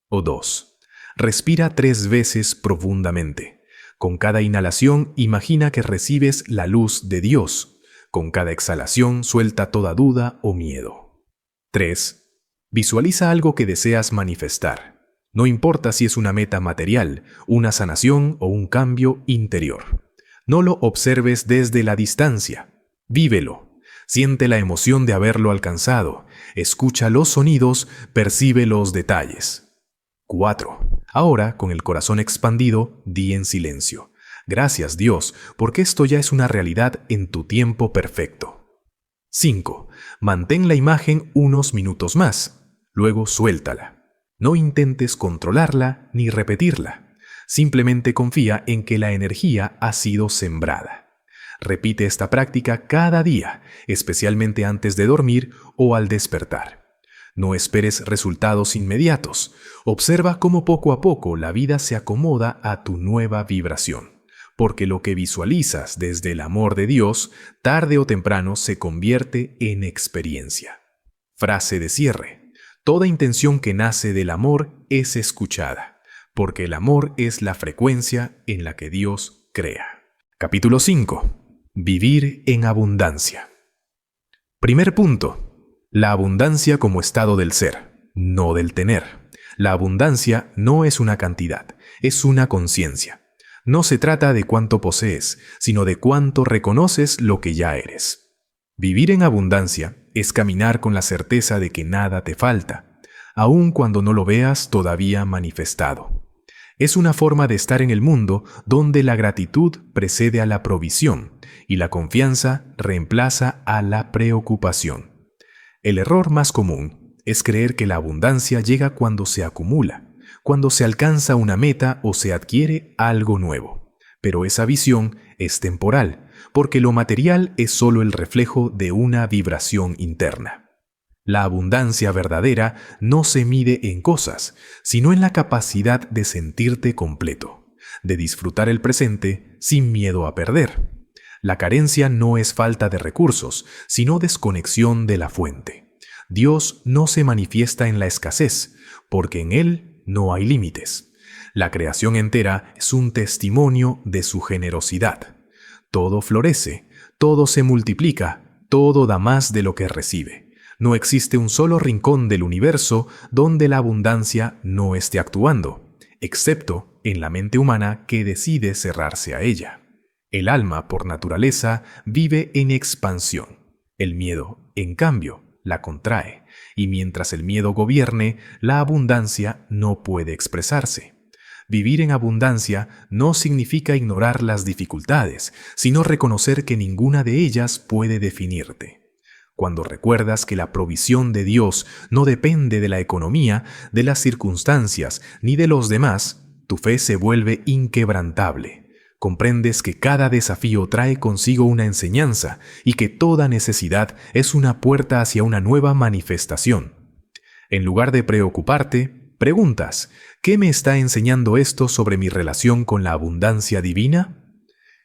O 2. Respira 3 veces profundamente. Con cada inhalación, imagina que recibes la luz de Dios. Con cada exhalación, suelta toda duda o miedo. 3. Visualiza algo que deseas manifestar. No importa si es una meta material, una sanación o un cambio interior. No lo observes desde la distancia. Vívelo. Siente la emoción de haberlo alcanzado. Escucha los sonidos, percibe los detalles. 4. Ahora, con el corazón expandido, di en silencio: gracias, Dios, porque esto ya es una realidad en tu tiempo perfecto. 5. Mantén la imagen unos minutos más. Luego suéltala. No intentes controlarla ni repetirla. Simplemente confía en que la energía ha sido sembrada. Repite esta práctica cada día, especialmente antes de dormir o al despertar. No esperes resultados inmediatos. Observa cómo poco a poco la vida se acomoda a tu nueva vibración. Porque lo que visualizas desde el amor de Dios, tarde o temprano se convierte en experiencia. Frase de cierre: toda intención que nace del amor es escuchada, porque el amor es la frecuencia en la que Dios crea. Capítulo 5. Vivir en abundancia. Primer punto. La abundancia como estado del ser, no del tener. La abundancia no es una cantidad, es una conciencia. No se trata de cuánto posees, sino de cuánto reconoces lo que ya eres. Vivir en abundancia es caminar con la certeza de que nada te falta, aun cuando no lo veas todavía manifestado. Es una forma de estar en el mundo donde la gratitud precede a la provisión y la confianza reemplaza a la preocupación. El error más común es creer que la abundancia llega cuando se acumula, cuando se alcanza una meta o se adquiere algo nuevo. Pero esa visión es temporal, porque lo material es solo el reflejo de una vibración interna. La abundancia verdadera no se mide en cosas, sino en la capacidad de sentirte completo, de disfrutar el presente sin miedo a perder. La carencia no es falta de recursos, sino desconexión de la fuente. Dios no se manifiesta en la escasez, porque en Él no hay límites. La creación entera es un testimonio de su generosidad. Todo florece, todo se multiplica, todo da más de lo que recibe. No existe un solo rincón del universo donde la abundancia no esté actuando, excepto en la mente humana que decide cerrarse a ella. El alma, por naturaleza, vive en expansión. El miedo, en cambio, la contrae, y mientras el miedo gobierne, la abundancia no puede expresarse. Vivir en abundancia no significa ignorar las dificultades, sino reconocer que ninguna de ellas puede definirte. Cuando recuerdas que la provisión de Dios no depende de la economía, de las circunstancias, ni de los demás, tu fe se vuelve inquebrantable. Comprendes que cada desafío trae consigo una enseñanza y que toda necesidad es una puerta hacia una nueva manifestación. En lugar de preocuparte, preguntas: ¿qué me está enseñando esto sobre mi relación con la abundancia divina?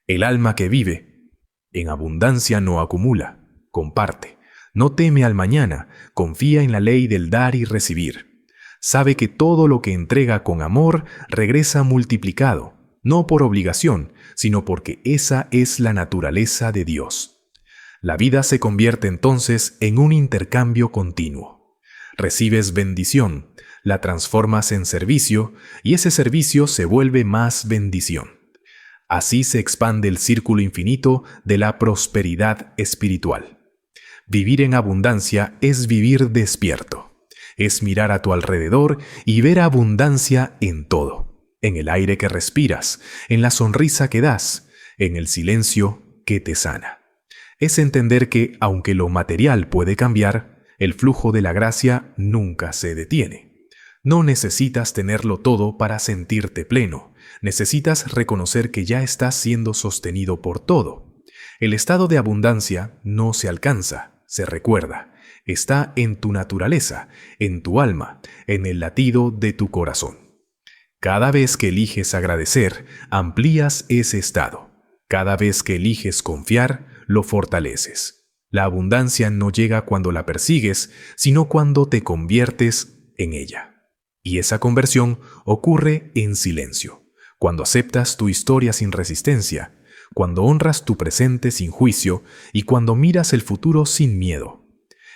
El alma que vive en abundancia no acumula, comparte. No teme al mañana, confía en la ley del dar y recibir. Sabe que todo lo que entrega con amor regresa multiplicado. No por obligación, sino porque esa es la naturaleza de Dios. La vida se convierte entonces en un intercambio continuo. Recibes bendición, la transformas en servicio y ese servicio se vuelve más bendición. Así se expande el círculo infinito de la prosperidad espiritual. Vivir en abundancia es vivir despierto. Es mirar a tu alrededor y ver abundancia en todo. En el aire que respiras, en la sonrisa que das, en el silencio que te sana. Es entender que, aunque lo material puede cambiar, el flujo de la gracia nunca se detiene. No necesitas tenerlo todo para sentirte pleno. Necesitas reconocer que ya estás siendo sostenido por todo. El estado de abundancia no se alcanza, se recuerda. Está en tu naturaleza, en tu alma, en el latido de tu corazón. Cada vez que eliges agradecer, amplías ese estado. Cada vez que eliges confiar, lo fortaleces. La abundancia no llega cuando la persigues, sino cuando te conviertes en ella. Y esa conversión ocurre en silencio, cuando aceptas tu historia sin resistencia, cuando honras tu presente sin juicio y cuando miras el futuro sin miedo.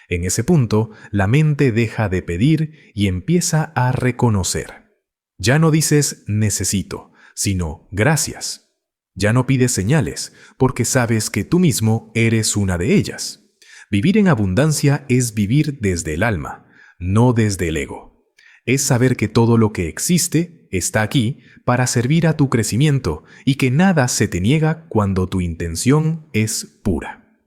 En ese punto, la mente deja de pedir y empieza a reconocer. Ya no dices necesito, sino gracias. Ya no pides señales, porque sabes que tú mismo eres una de ellas. Vivir en abundancia es vivir desde el alma, no desde el ego. Es saber que todo lo que existe está aquí para servir a tu crecimiento y que nada se te niega cuando tu intención es pura.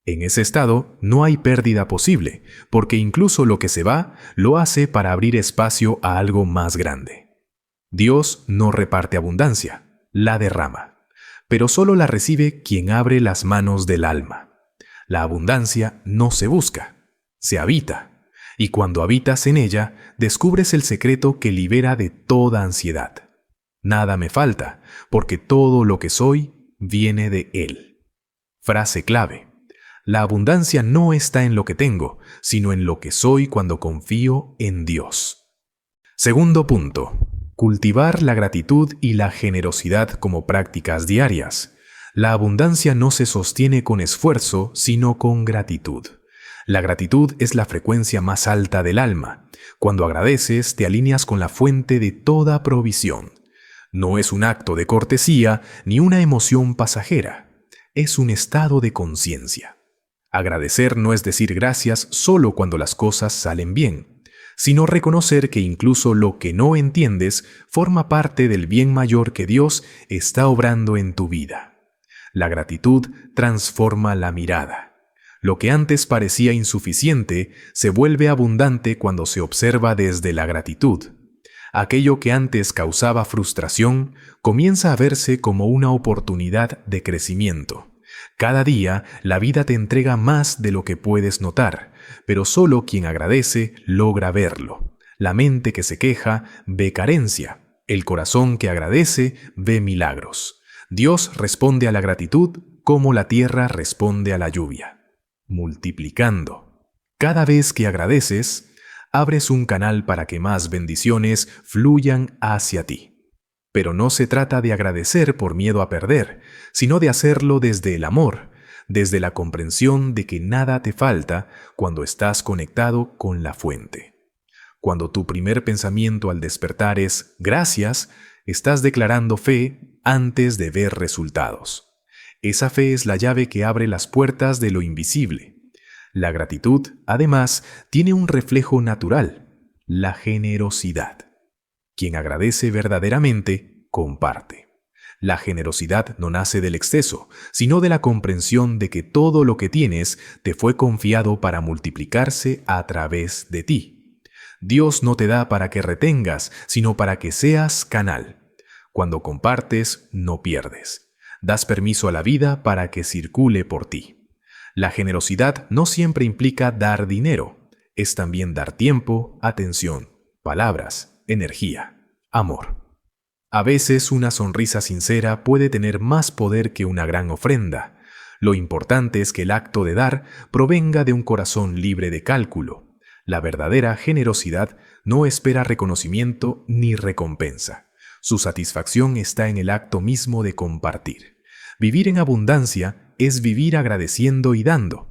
En ese estado no hay pérdida posible, porque incluso lo que se va lo hace para abrir espacio a algo más grande. Dios no reparte abundancia, la derrama, pero solo la recibe quien abre las manos del alma. La abundancia no se busca, se habita. Y cuando habitas en ella, descubres el secreto que libera de toda ansiedad. Nada me falta, porque todo lo que soy viene de Él. Frase clave. La abundancia no está en lo que tengo, sino en lo que soy cuando confío en Dios. Segundo punto. Cultivar la gratitud y la generosidad como prácticas diarias. La abundancia no se sostiene con esfuerzo, sino con gratitud. La gratitud es la frecuencia más alta del alma. Cuando agradeces, te alineas con la fuente de toda provisión. No es un acto de cortesía ni una emoción pasajera. Es un estado de conciencia. Agradecer no es decir gracias solo cuando las cosas salen bien, sino reconocer que incluso lo que no entiendes forma parte del bien mayor que Dios está obrando en tu vida. La gratitud transforma la mirada. Lo que antes parecía insuficiente se vuelve abundante cuando se observa desde la gratitud. Aquello que antes causaba frustración comienza a verse como una oportunidad de crecimiento. Cada día la vida te entrega más de lo que puedes notar, pero solo quien agradece logra verlo. La mente que se queja ve carencia, el corazón que agradece ve milagros. Dios responde a la gratitud como la tierra responde a la lluvia. Multiplicando. Cada vez que agradeces, abres un canal para que más bendiciones fluyan hacia ti. Pero no se trata de agradecer por miedo a perder, sino de hacerlo desde el amor, desde la comprensión de que nada te falta cuando estás conectado con la fuente. Cuando tu primer pensamiento al despertar es gracias, estás declarando fe antes de ver resultados. Esa fe es la llave que abre las puertas de lo invisible. La gratitud, además, tiene un reflejo natural, la generosidad. Quien agradece verdaderamente, comparte. La generosidad no nace del exceso, sino de la comprensión de que todo lo que tienes te fue confiado para multiplicarse a través de ti. Dios no te da para que retengas, sino para que seas canal. Cuando compartes, no pierdes. Das permiso a la vida para que circule por ti. La generosidad no siempre implica dar dinero, es también dar tiempo, atención, palabras, energía, amor. A veces una sonrisa sincera puede tener más poder que una gran ofrenda. Lo importante es que el acto de dar provenga de un corazón libre de cálculo. La verdadera generosidad no espera reconocimiento ni recompensa. Su satisfacción está en el acto mismo de compartir. Vivir en abundancia es vivir agradeciendo y dando.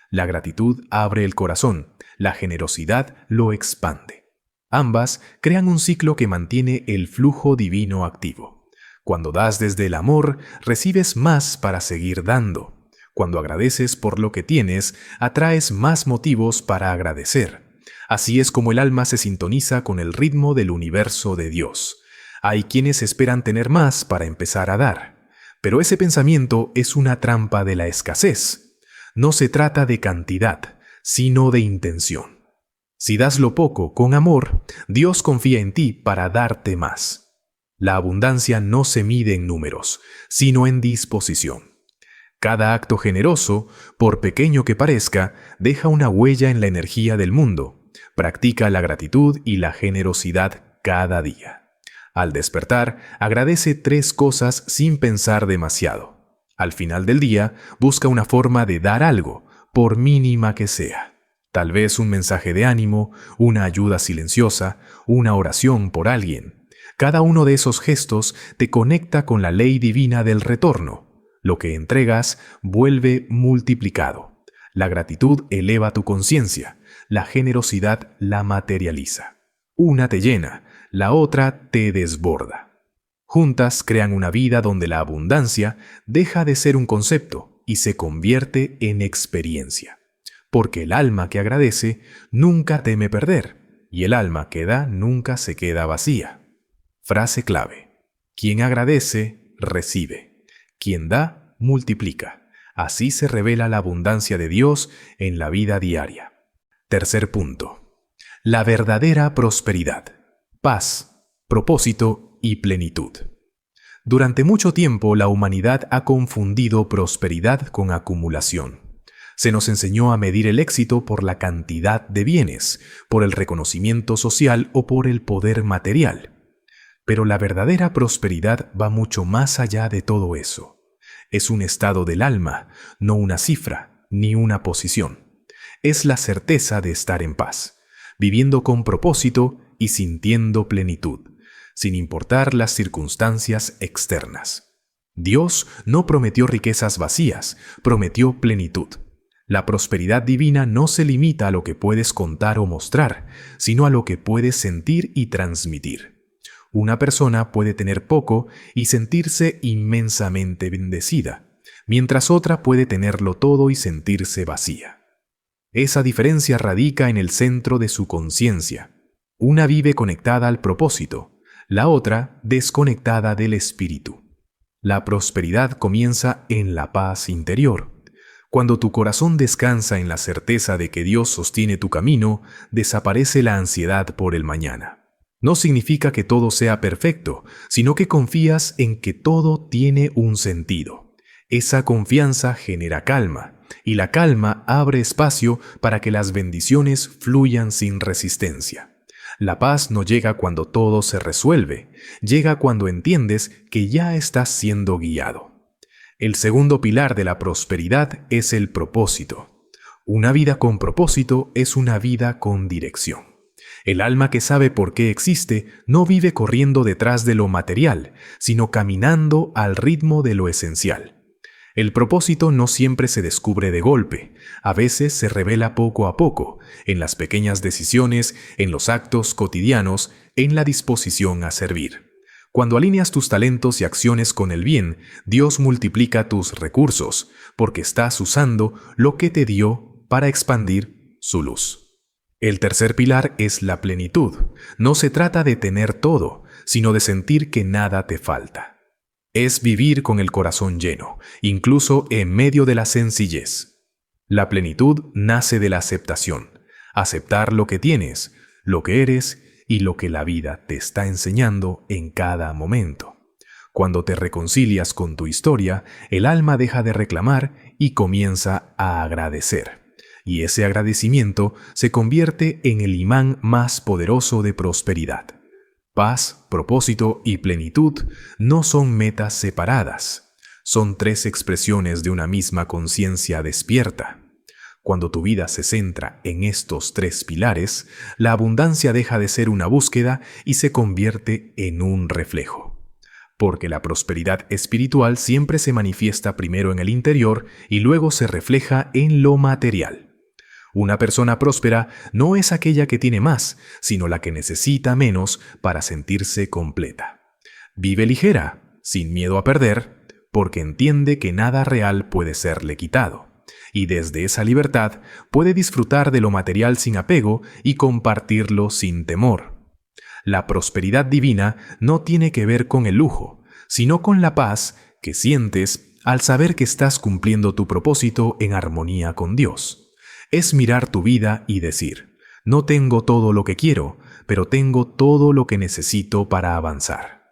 La gratitud abre el corazón, la generosidad lo expande. Ambas crean un ciclo que mantiene el flujo divino activo. Cuando das desde el amor, recibes más para seguir dando. Cuando agradeces por lo que tienes, atraes más motivos para agradecer. Así es como el alma se sintoniza con el ritmo del universo de Dios. Hay quienes esperan tener más para empezar a dar, pero ese pensamiento es una trampa de la escasez. No se trata de cantidad, sino de intención. Si das lo poco con amor, Dios confía en ti para darte más. La abundancia no se mide en números, sino en disposición. Cada acto generoso, por pequeño que parezca, deja una huella en la energía del mundo. Practica la gratitud y la generosidad cada día. Al despertar, agradece 3 cosas sin pensar demasiado. Al final del día, busca una forma de dar algo, por mínima que sea. Tal vez un mensaje de ánimo, una ayuda silenciosa, una oración por alguien. Cada uno de esos gestos te conecta con la ley divina del retorno. Lo que entregas vuelve multiplicado. La gratitud eleva tu conciencia. La generosidad la materializa. Una te llena, la otra te desborda. Juntas crean una vida donde la abundancia deja de ser un concepto y se convierte en experiencia. Porque el alma que agradece nunca teme perder, y el alma que da nunca se queda vacía. Frase clave: quien agradece, recibe. Quien da, multiplica. Así se revela la abundancia de Dios en la vida diaria. Tercer punto: la verdadera prosperidad. Paz, propósito y plenitud. Durante mucho tiempo la humanidad ha confundido prosperidad con acumulación. Se nos enseñó a medir el éxito por la cantidad de bienes, por el reconocimiento social o por el poder material. Pero la verdadera prosperidad va mucho más allá de todo eso. Es un estado del alma, no una cifra, ni una posición. Es la certeza de estar en paz, viviendo con propósito y sintiendo plenitud, sin importar las circunstancias externas. Dios no prometió riquezas vacías, prometió plenitud. La prosperidad divina no se limita a lo que puedes contar o mostrar, sino a lo que puedes sentir y transmitir. Una persona puede tener poco y sentirse inmensamente bendecida, mientras otra puede tenerlo todo y sentirse vacía. Esa diferencia radica en el centro de su conciencia. Una vive conectada al propósito, la otra desconectada del espíritu. La prosperidad comienza en la paz interior. Cuando tu corazón descansa en la certeza de que Dios sostiene tu camino, desaparece la ansiedad por el mañana. No significa que todo sea perfecto, sino que confías en que todo tiene un sentido. Esa confianza genera calma, y la calma abre espacio para que las bendiciones fluyan sin resistencia. La paz no llega cuando todo se resuelve, llega cuando entiendes que ya estás siendo guiado. El segundo pilar de la prosperidad es el propósito. Una vida con propósito es una vida con dirección. El alma que sabe por qué existe no vive corriendo detrás de lo material, sino caminando al ritmo de lo esencial. El propósito no siempre se descubre de golpe, a veces se revela poco a poco, en las pequeñas decisiones, en los actos cotidianos, en la disposición a servir. Cuando alineas tus talentos y acciones con el bien, Dios multiplica tus recursos, porque estás usando lo que te dio para expandir su luz. El tercer pilar es la plenitud. No se trata de tener todo, sino de sentir que nada te falta. Es vivir con el corazón lleno, incluso en medio de la sencillez. La plenitud nace de la aceptación. Aceptar lo que tienes, lo que eres y lo que la vida te está enseñando en cada momento. Cuando te reconcilias con tu historia, el alma deja de reclamar y comienza a agradecer. Y ese agradecimiento se convierte en el imán más poderoso de prosperidad. Paz, propósito y plenitud no son metas separadas. Son tres expresiones de una misma conciencia despierta. Cuando tu vida se centra en estos tres pilares, la abundancia deja de ser una búsqueda y se convierte en un reflejo. Porque la prosperidad espiritual siempre se manifiesta primero en el interior y luego se refleja en lo material. Una persona próspera no es aquella que tiene más, sino la que necesita menos para sentirse completa. Vive ligera, sin miedo a perder, porque entiende que nada real puede serle quitado. Y desde esa libertad puede disfrutar de lo material sin apego y compartirlo sin temor. La prosperidad divina no tiene que ver con el lujo, sino con la paz que sientes al saber que estás cumpliendo tu propósito en armonía con Dios. Es mirar tu vida y decir, no tengo todo lo que quiero, pero tengo todo lo que necesito para avanzar.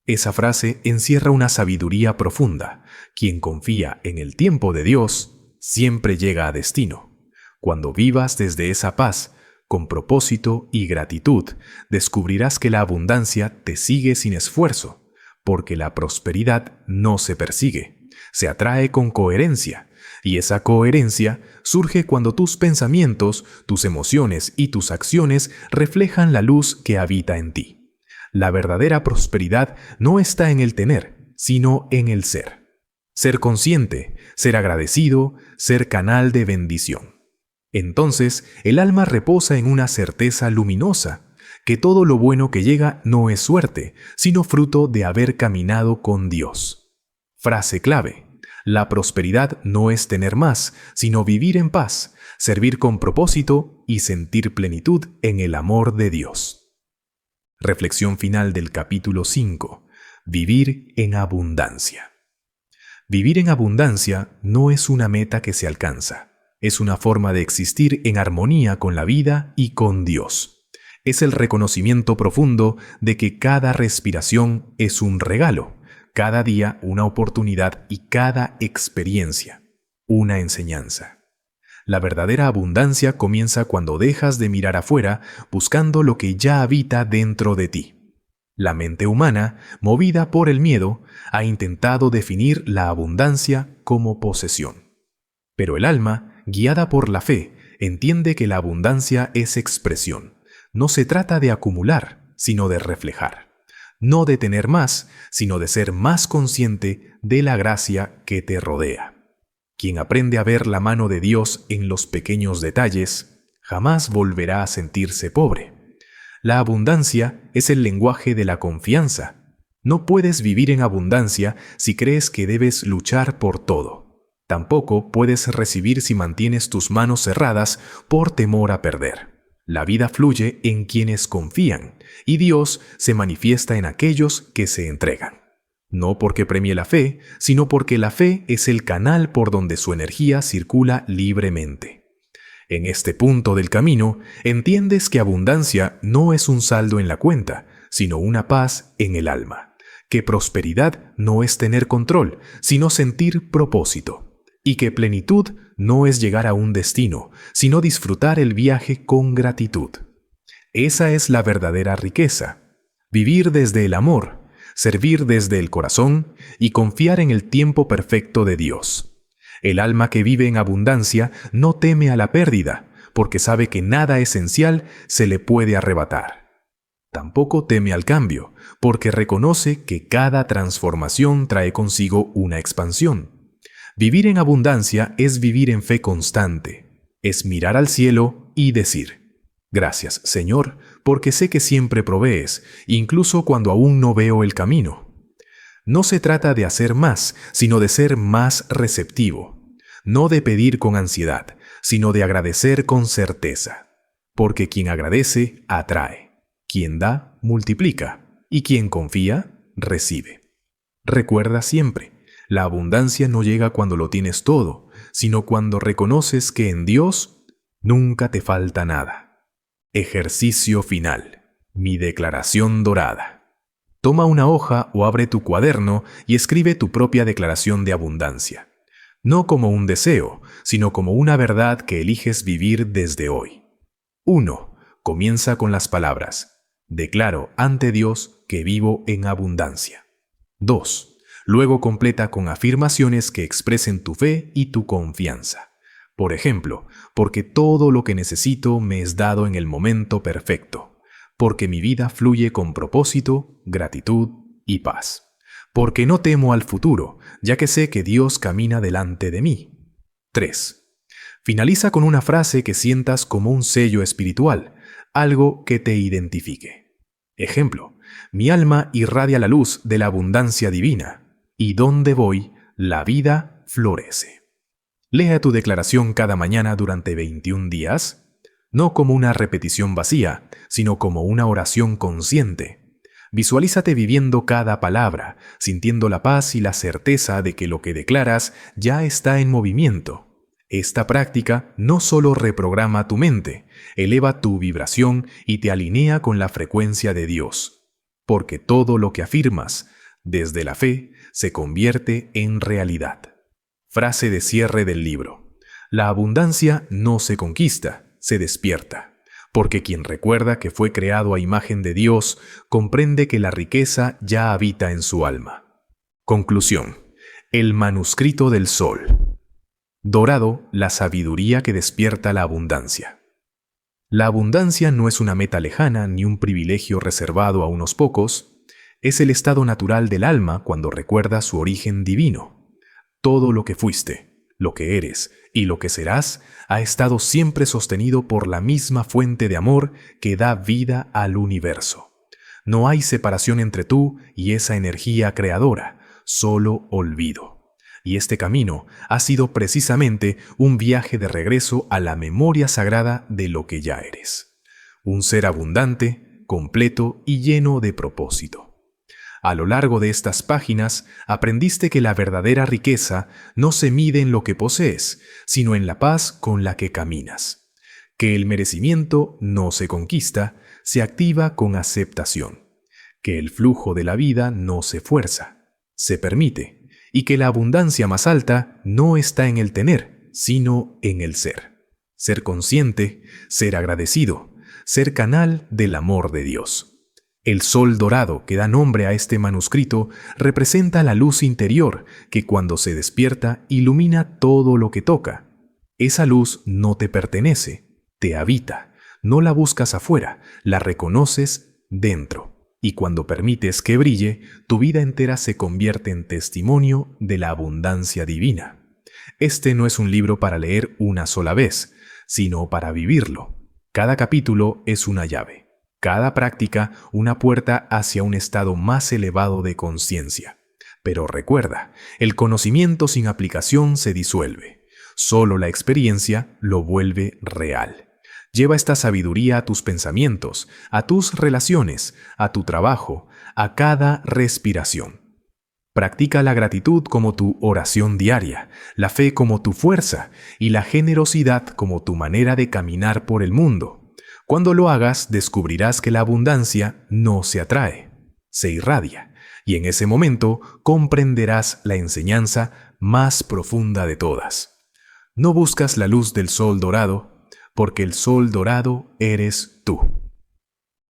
Esa frase encierra una sabiduría profunda. Quien confía en el tiempo de Dios siempre llega a destino. Cuando vivas desde esa paz, con propósito y gratitud, descubrirás que la abundancia te sigue sin esfuerzo, porque la prosperidad no se persigue, Se atrae con coherencia, y esa coherencia surge cuando tus pensamientos, tus emociones y tus acciones reflejan la luz que habita en ti. La verdadera prosperidad no está en el tener, sino en el ser. Ser consciente, ser agradecido, ser canal de bendición. Entonces, el alma reposa en una certeza luminosa, que todo lo bueno que llega no es suerte, sino fruto de haber caminado con Dios. Frase clave: la prosperidad no es tener más, sino vivir en paz, servir con propósito y sentir plenitud en el amor de Dios. Reflexión final del capítulo 5. Vivir en abundancia. Vivir en abundancia no es una meta que se alcanza, es una forma de existir en armonía con la vida y con Dios. Es el reconocimiento profundo de que cada respiración es un regalo, cada día una oportunidad y cada experiencia una enseñanza. La verdadera abundancia comienza cuando dejas de mirar afuera buscando lo que ya habita dentro de ti. La mente humana, movida por el miedo, ha intentado definir la abundancia como posesión. Pero el alma, guiada por la fe, entiende que la abundancia es expresión. No se trata de acumular, sino de reflejar. No de tener más, sino de ser más consciente de la gracia que te rodea. Quien aprende a ver la mano de Dios en los pequeños detalles, jamás volverá a sentirse pobre. La abundancia es el lenguaje de la confianza. No puedes vivir en abundancia si crees que debes luchar por todo. Tampoco puedes recibir si mantienes tus manos cerradas por temor a perder. La vida fluye en quienes confían, y Dios se manifiesta en aquellos que se entregan. No porque premie la fe, sino porque la fe es el canal por donde su energía circula libremente. En este punto del camino, entiendes que abundancia no es un saldo en la cuenta, sino una paz en el alma. Que prosperidad no es tener control, sino sentir propósito. Y que plenitud no es llegar a un destino, sino disfrutar el viaje con gratitud. Esa es la verdadera riqueza. Vivir desde el amor, servir desde el corazón y confiar en el tiempo perfecto de Dios. El alma que vive en abundancia no teme a la pérdida, porque sabe que nada esencial se le puede arrebatar. Tampoco teme al cambio, porque reconoce que cada transformación trae consigo una expansión. Vivir en abundancia es vivir en fe constante, es mirar al cielo y decir: gracias, Señor, porque sé que siempre provees, incluso cuando aún no veo el camino. No se trata de hacer más, sino de ser más receptivo. No de pedir con ansiedad, sino de agradecer con certeza. Porque quien agradece, atrae. Quien da, multiplica. Y quien confía, recibe. Recuerda siempre, la abundancia no llega cuando lo tienes todo, sino cuando reconoces que en Dios nunca te falta nada. Ejercicio final. Mi declaración dorada. Toma una hoja o abre tu cuaderno y escribe tu propia declaración de abundancia. No como un deseo, sino como una verdad que eliges vivir desde hoy. 1. Comienza con las palabras: declaro ante Dios que vivo en abundancia. 2. Luego completa con afirmaciones que expresen tu fe y tu confianza. Por ejemplo, porque todo lo que necesito me es dado en el momento perfecto. Porque mi vida fluye con propósito, gratitud y paz. Porque no temo al futuro, ya que sé que Dios camina delante de mí. 3. Finaliza con una frase que sientas como un sello espiritual, algo que te identifique. Ejemplo: mi alma irradia la luz de la abundancia divina, y donde voy, la vida florece. Lea tu declaración cada mañana durante 21 días, no como una repetición vacía, sino como una oración consciente. Visualízate viviendo cada palabra, sintiendo la paz y la certeza de que lo que declaras ya está en movimiento. Esta práctica no solo reprograma tu mente, eleva tu vibración y te alinea con la frecuencia de Dios. Porque todo lo que afirmas, desde la fe, se convierte en realidad. Frase de cierre del libro. La abundancia no se conquista, se despierta, porque quien recuerda que fue creado a imagen de Dios comprende que la riqueza ya habita en su alma. Conclusión: El manuscrito del sol. Dorado, la sabiduría que despierta la abundancia. La abundancia no es una meta lejana ni un privilegio reservado a unos pocos, es el estado natural del alma cuando recuerda su origen divino. Todo lo que fuiste, lo que eres y lo que serás ha estado siempre sostenido por la misma fuente de amor que da vida al universo. No hay separación entre tú y esa energía creadora, solo olvido. Y este camino ha sido precisamente un viaje de regreso a la memoria sagrada de lo que ya eres. Un ser abundante, completo y lleno de propósito. A lo largo de estas páginas aprendiste que la verdadera riqueza no se mide en lo que posees, sino en la paz con la que caminas. Que el merecimiento no se conquista, se activa con aceptación. Que el flujo de la vida no se fuerza, se permite. Y que la abundancia más alta no está en el tener, sino en el ser. Ser consciente, ser agradecido, ser canal del amor de Dios. El sol dorado que da nombre a este manuscrito representa la luz interior que cuando se despierta ilumina todo lo que toca. Esa luz no te pertenece, te habita, no la buscas afuera, la reconoces dentro. Y cuando permites que brille, tu vida entera se convierte en testimonio de la abundancia divina. Este no es un libro para leer una sola vez, sino para vivirlo. Cada capítulo es una llave, cada práctica una puerta hacia un estado más elevado de conciencia. Pero recuerda, el conocimiento sin aplicación se disuelve. Solo la experiencia lo vuelve real. Lleva esta sabiduría a tus pensamientos, a tus relaciones, a tu trabajo, a cada respiración. Practica la gratitud como tu oración diaria, la fe como tu fuerza y la generosidad como tu manera de caminar por el mundo. Cuando lo hagas, descubrirás que la abundancia no se atrae, se irradia, y en ese momento comprenderás la enseñanza más profunda de todas. No buscas la luz del sol dorado, porque el sol dorado eres tú.